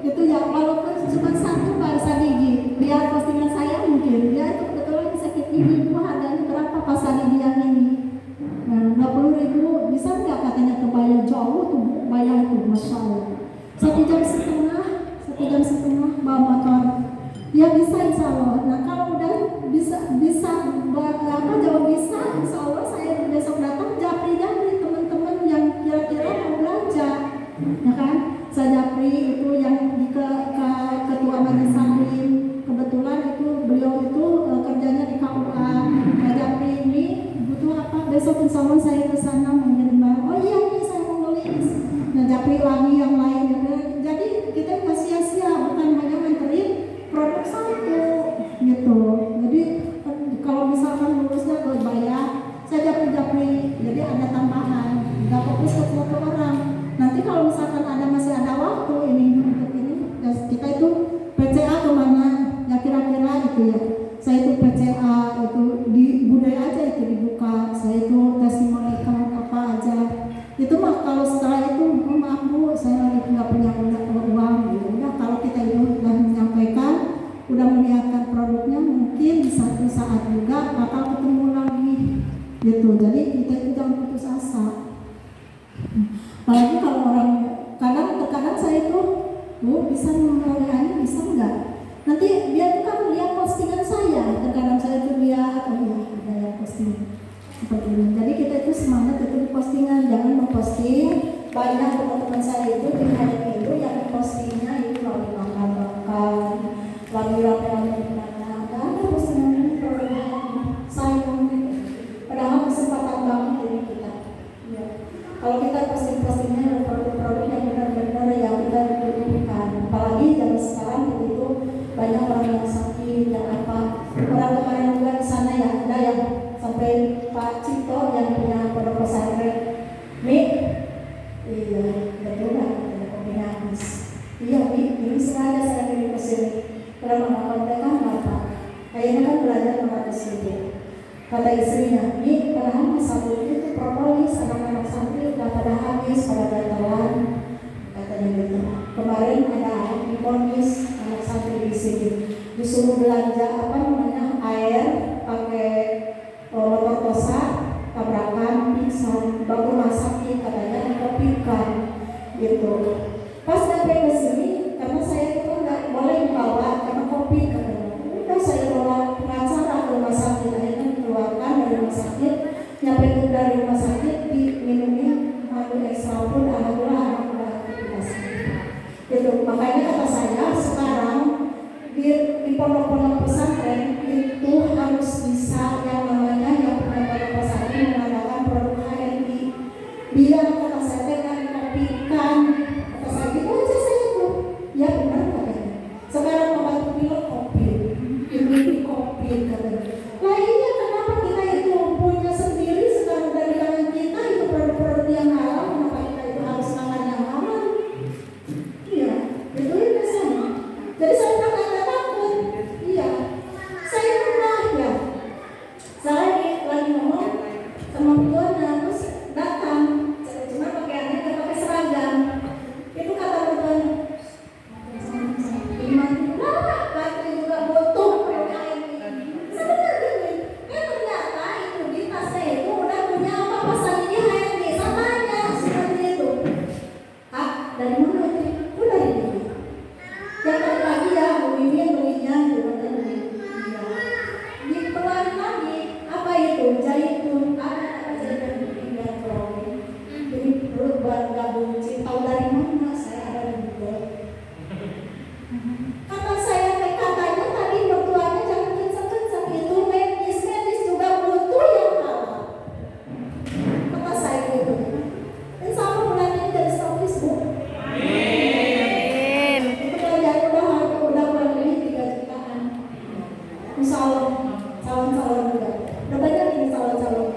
Speaker 6: itu ya walaupun cuma satu bangsa gigi, lihat postingan saya mungkin dia itu kebetulan sakit gigi, bu harganya berapa pasar gigi yang ini? Nah, 20.000 bisa nggak katanya kebayar jauh tuh bu, bayar tuh masya Allah. 1 jam setengah bawa motor. Ya bisa insya Allah. Nah kalau udah bisa jawab bisa insya Allah saya besok datang japri teman-teman yang kira-kira mau belanja, ya kan? Saya japri itu yang di ketua majelis taklim, kebetulan itu beliau itu kerjanya di KUA. Nah japri ini butuh apa? Besok insya Allah saya ke sana mengirim barang. Oh iya nih saya mau ngelis. Nah japri lagi yang lain. Jadi kita nggak sia-sia, bukan hanya nganterin produk satu gitu. Jadi kalau misalkan lulusnya gue bayar, saya japri, jadi ada tambahan, nggak fokus ke foto orang. Nanti kalau misalkan masih ada waktu ini untuk ini, ya kita itu PCA kemana? Ya kira-kira itu ya. Saya itu PCA itu di budaya aja itu dibuka. Saya itu testimoni apa aja. Itu mah kalau setelah itu maaf bu, saya lagi nggak punya uang. Ya udah kalau kita itu udah menyampaikan, udah melihatkan produknya, mungkin di satu saat juga bakal ketemu lagi gitu. Jadi kita itu jangan putus asa. Apalagi kalau orang terkadang saya itu bu bisa melayani, bisa enggak? Nanti dia tuh kan lihat postingan saya, terkadang saya tuh lihat oh iya ada yang posting seperti ini. Jadi kita itu semangat itu di postingan, jangan memposting. Banyak teman-teman saya itu di hari itu yang postingnya itu lagi makan, lagi rame-rame di mana, nggak ada postingan ini produk sayang gitu. Padahal kesempatan banget ini kita. Ya. Kalau kita posting-postingnya ada produk-produk yang benar-benar yang kita butuhkan. Apalagi zaman sekarang itu banyak orang yang sakit dan apa. Orang kemarin juga di sana ya ada yang sampai Pak Cito yang punya pondok pesantren. Nih, iya, betul lah, ada kopi habis. Iya, ini sengaja saya kirim ke sini. Kalau mengamalkan mereka apa? Kayaknya kan belajar mengatur sini. Kata istrinya, ini padahal masa itu propolis anak-anak santri udah pada habis, pada gatalan. Katanya gitu. Kemarin ada diponis anak santri di sini. Disuruh belanja air pakai motor kosa, tabrakan, pingsan, baru masakin katanya dikopikan gitu. Pas sampai ke sini, karena saya itu nggak boleh bawa karena kopi katanya. Udah saya bawa pengacara ke rumah sakit, akhirnya dikeluarkan dari rumah sakit, nyampe dari rumah sakit diminumin madu ekstra pun alhamdulillah aktivitas. Gitu. Makanya kata saya sekarang di pondok-pondok pesantren itu
Speaker 1: calon-calon juga. Udah banyak ini calon-calon.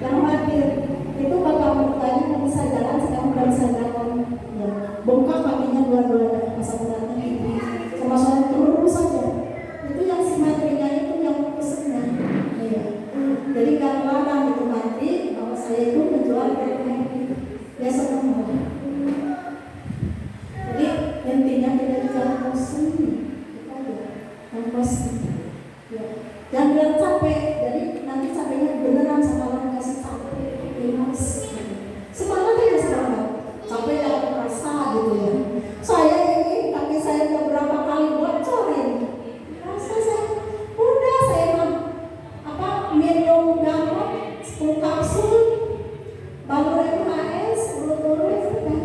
Speaker 1: Yang khawatir itu bapak mertuanya nggak bisa jalan, sekarang udah bisa jalan. Ya, bengkak kakinya dua-duanya pas aku datang ini. Sama soal terus saja. Itu yang si materinya itu yang pesennya. Iya. Jadi nggak melarang itu mati kalau saya itu menjual mereka itu. Ya senang. Jadi intinya kita jangan bosan. Kita aja. Jangan bosan. Ya. Jangan bilang capek. Jadi nanti capeknya beneran sama orang kasih capek. Mas. Semangat ya semangat. Capek ya merasa gitu ya. Saya ini kaki saya udah berapa kali bocorin. Rasa saya udah saya minum gamot 10 kapsul baru MHS urut-urut udah.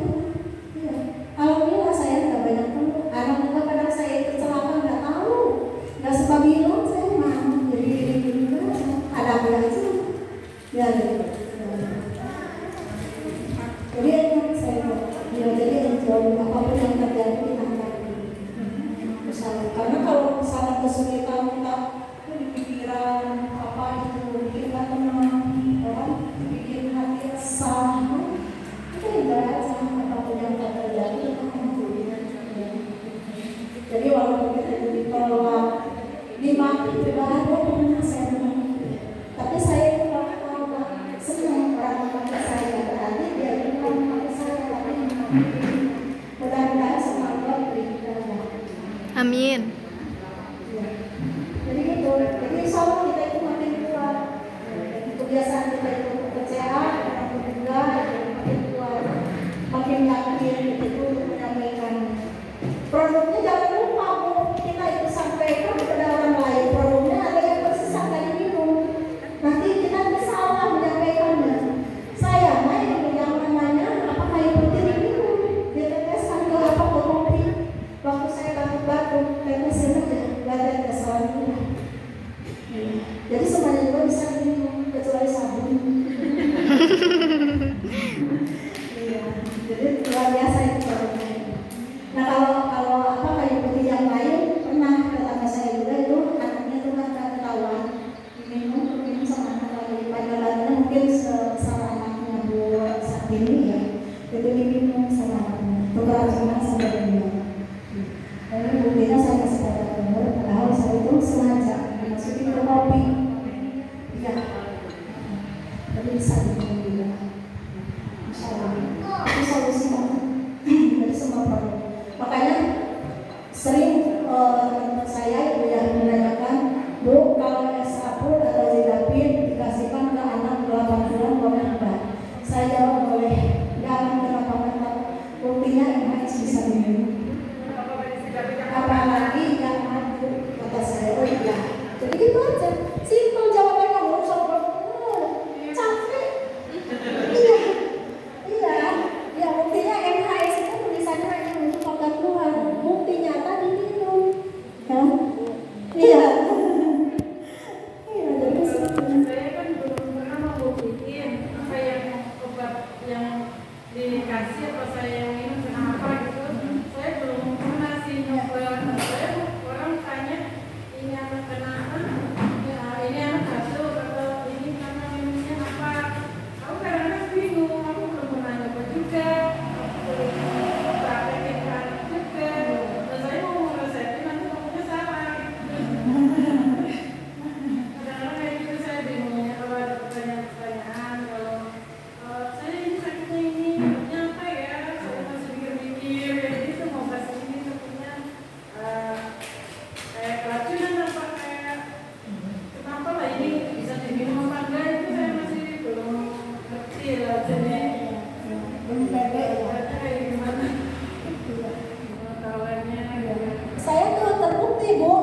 Speaker 1: Iya. Alhamdulillah saya nggak banyak teman. Anak muda kadang saya itu celaka nggak tahu, nggak suka bilang saya mah jadi gini ada apa aja. Ya gitu. Jadi enak saya ya jadi enjoy apapun yang terjadi di misalnya karena kalau misalnya kesulitan kita di pikiran apa itu bikin nggak tenang orang bikin hati resah itu ibarat sama apapun yang terjadi jadi walaupun kita itu ditolak dimaki ibaratnya pernah saya menang tapi saya itu nggak tahu senang orang memakai saya berarti dia itu memakai saya tapi mudah-mudahan sama Allah beri kita.
Speaker 4: Amin.
Speaker 1: Jadi gitu, jadi insya Allah kita itu makin kuat. Kebiasaan kita itu percaya, makin juga, makin kuat, makin yakin itu untuk menyampaikan. Produknya jangan lupa Bu, kita itu sampaikan kepada orang lain. Produknya ada yang bersisa dari minum. Nanti kita salah menyampaikannya. Saya yang namanya apakah itu minum? Diteteskan ke apa ke kopi. Waktu saya batuk-batuk, tetesin aja, nggak ada kesalahan. Jadi semuanya juga bisa minum, kecuali sabun. Iya, jadi luar biasa itu produknya. Nah kalau apa kayu putih yang lain pernah tetangga saya juga itu anaknya itu kan ketahuan minum sama anak lagi pada mungkin sama anaknya buat saat ini ya, itu diminum sama anaknya, keracunan sama dia. Lalu buktinya saya kasih pada umur, padahal saya itu sengaja dimasukin ke kopi. Iya, tapi bisa diminum juga. Insya Allah, itu solusi banget dari semua produk. Makanya sering teman-teman saya itu yang menanyakan, Bu, kalau esapur atau zidapin dikasihkan ke anak 8 bulan boleh enggak? Saya jawab boleh, jangan kenapa-napa. Buktinya MHS bisa diminum. Apalagi yang maju, kata saya, oh iya. Jadi gitu aja, simpel jawabannya, nggak usah capek. Iya, buktinya MHS itu tulisannya hanya untuk obat keluar, bukti nyata diminum, ya? Iya. Iya, jadi
Speaker 2: Saya kan belum pernah membuktikan apa yang obat yang dikasih apa saya yang minum kenapa gitu. Saya belum pernah sih nyoba. Saya orang tanya ini anak kenapa? Ya, ini anak batuk atau ini karena minumnya apa? Aku kadang-kadang bingung. Aku belum pernah nyoba juga. Praktekin ke anak juga. Dan saya mau resepin nanti ngomongnya salah. Kadang-kadang kayak gitu saya bingungnya kalau ada pertanyaan-pertanyaan kalau saya ini sakitnya ini minumnya apa ya? Saya masih mikir-mikir kayak gitu mau bahas ini sakitnya kayak keracunan apa kayak kenapa lah ini bisa diminum apa enggak itu saya masih belum ngerti lah jadi kayak gimana pengetahuannya gitu.
Speaker 1: saya tuh terbukti Bu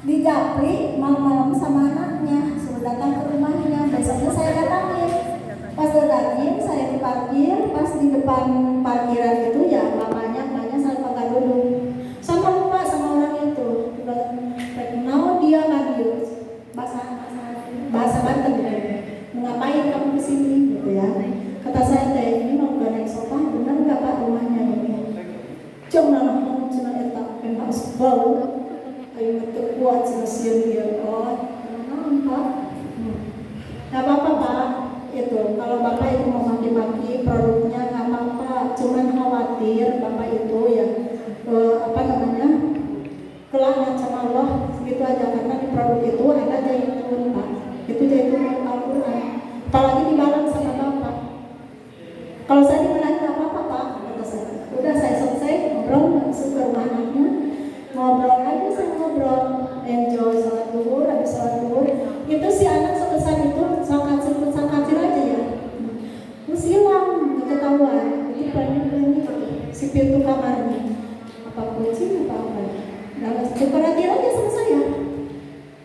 Speaker 1: di Japri malam-malam sama anaknya suruh datang ke rumahnya, besoknya saya datangin. Pas datangin saya diparkir, pas di depan parkiran itu ya mamanya saya pegang duduk sama lupa sama orang itu mau dia lagi bahasa Banten ngapain kamu kesini gitu ya, kata saya teh ini mau gak naik sofa benar nggak Pak rumahnya ini cuma ngomong cuma eta bau ayo kuat mesin dia nampak. Nggak apa-apa Pak, itu kalau Bapak itu mau maki-maki produknya nggak apa-apa, cuman khawatir Bapak itu ya kelaknat sama Allah gitu aja, karena di produk itu ada zaitun Pak, itu zaitun Al-Quran, apalagi dibalas sama Bapak. Kalau saya dimarahin nggak apa-apa Pak, kata saya. Udah saya selesai ngobrol langsung ke rumah anaknya, ngobrol aja, saya ngobrol, enjoy sholat duhur, habis sholat duhur itu si anak sebesar itu sangkacil aja ya, terus hilang, ketahuan, itu banyak si pintu kamarnya, apa kunci apa dan diperhatiin aja sama saya.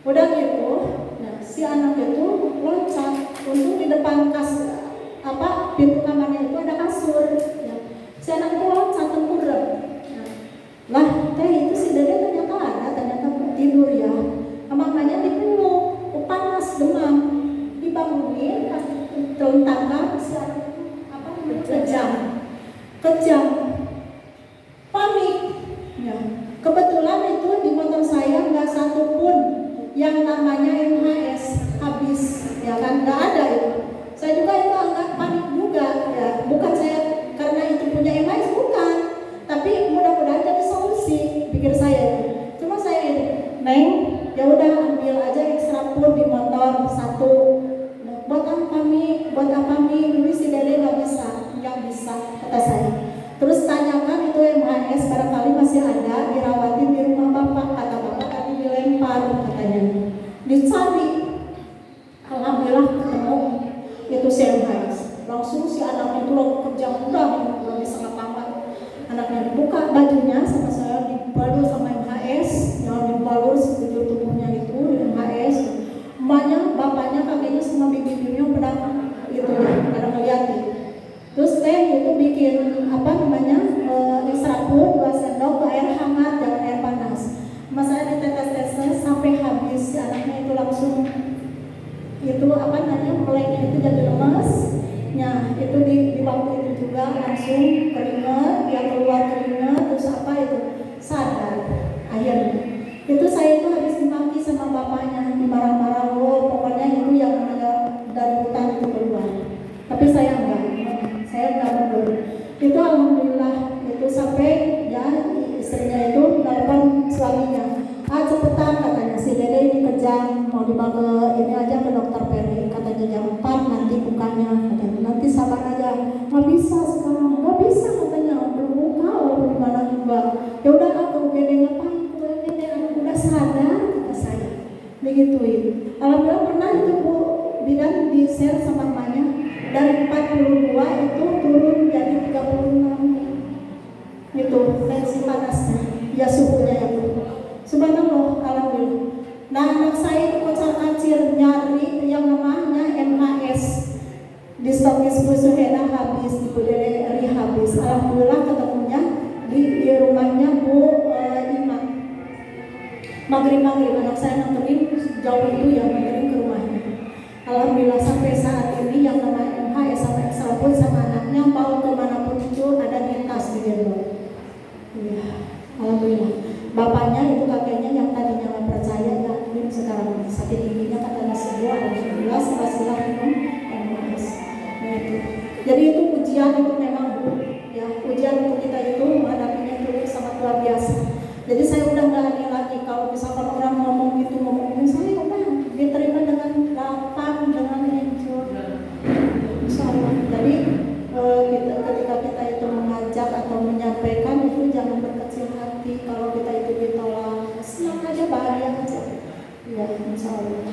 Speaker 1: Udah gitu, nah si anak itu loncat, untung di depan pintu kamarnya itu ada kasur, ya. Si anak itu loncat tengkurap. Lah, itu si Dede ternyata tidur ya. Mamanya dipeluk, panas, demam, dibangunin, terlentangkan si anak kejam, panik. Ya. Kebetulan itu di motor saya nggak satu pun yang namanya MHS habis, ya kan, nggak ada itu. Saya juga itu agak panik juga, ya. Bukan saya karena itu punya MHS, bukan, tapi mudah-mudahan jadi solusi, pikir saya itu. Cuma saya itu, Neng, ya udah ambil aja ekstra pun di motor satu. Buat apa mi? Ini si Dede nggak bisa, kata saya. Terus tanyakan itu MHS barangkali masih ada, dirawatin di rumah Bapak, kata Bapak tadi dilempar katanya. Dicari, alhamdulillah ketemu itu si MHS. Langsung si anaknya itu kejam, udah bisa ngapa-ngapain. Anaknya dibuka bajunya sama saya, dibalur sama MHS, yang dibalur segitu tubuhnya itu MHS. Emaknya, bapaknya, kakeknya sama bibi-bibinya pada ngeliatin. Terus itu bikin ekstra pun 2 sendok ke air hangat, jangan air panas. Saya ditetes-tetes sampai habis. Si anaknya itu langsung meleknya itu jadi lemas. Nah itu di waktu itu juga langsung keringat, dia keluar keringat, terus sadar akhirnya. Itu saya itu habis dimaki sama bapaknya, dimarah-marah, pokoknya itu yang dari hutan itu keluar. Tapi saya enggak mundur. Itu alhamdulillah itu sampai ya istrinya itu telepon suaminya, cepetan katanya si Dede ini kejang, mau dibawa ini aja ke dokter Peri, katanya jam 4 nanti bukanya, katanya nanti sabar aja. Nggak bisa sekarang, nggak bisa katanya, belum buka walaupun gimana juga. Ya udah aku UGD ngapain, udah sadar, kata saya begituin. Alhamdulillah pernah itu Bu bidan di share sama emaknya, dari 42 itu turun jadi 36 itu tensi panasnya, ya suhunya ya Bu. Subhanallah, alhamdulillah. Nah anak saya itu kocar-kacir nyari yang namanya MHS di stokis Bu Suhena habis, di Bu Dede habis. Alhamdulillah ketemunya di rumahnya Bu Ima. Maghrib anak saya nganterin jauh itu ya, nganterin ke rumahnya. Alhamdulillah sampai saat ini yang namanya MHS sama ekstra pun sama anaknya mau kemanapun itu ada di tas di gendong. Ya, alhamdulillah. Bapaknya itu kakeknya yang tadinya nggak percaya, yakin sekarang sakit giginya katanya sembuh. Alhamdulillah setelah minum MHS. Nah, itu. Jadi itu ujian itu memang Bu, ya ujian untuk kita itu menghadapinya itu sangat luar biasa. Jadi saya udah nggak aneh lagi kalau misalkan orang ngomong itu saya udah diterima dengan lapang, dengan enjoy. Insyaallah. Jadi ketika kita itu mengajak atau menyampaikan itu jangan berkecil hati. Kalau kita itu ditolak, senang aja, bahagia aja. Ya, insyaallah.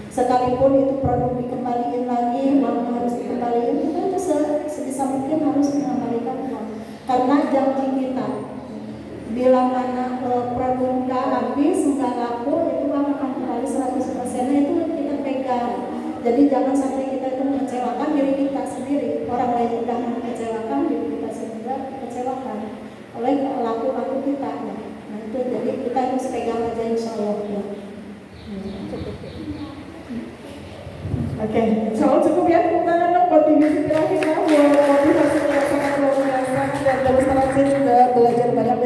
Speaker 1: Sekalipun itu produk dikembaliin lagi, uangnya harus dikembaliin, kita itu sebisa mungkin harus mengembalikan uang. Karena janji kita, bila mana produk nggak habis, nggak laku, itu uang akan kembali 100%. Itu kita pegang. Jadi jangan sampai kita itu mengecewakan diri kita sendiri. Orang lain udah mengecewakan, diri kita sendiri kecewakan oleh laku kita. Nah itu jadi kita harus pegang aja insyaallah. Ya. Oke, insyaallah cukup ya. Kita buat divisi terakhir.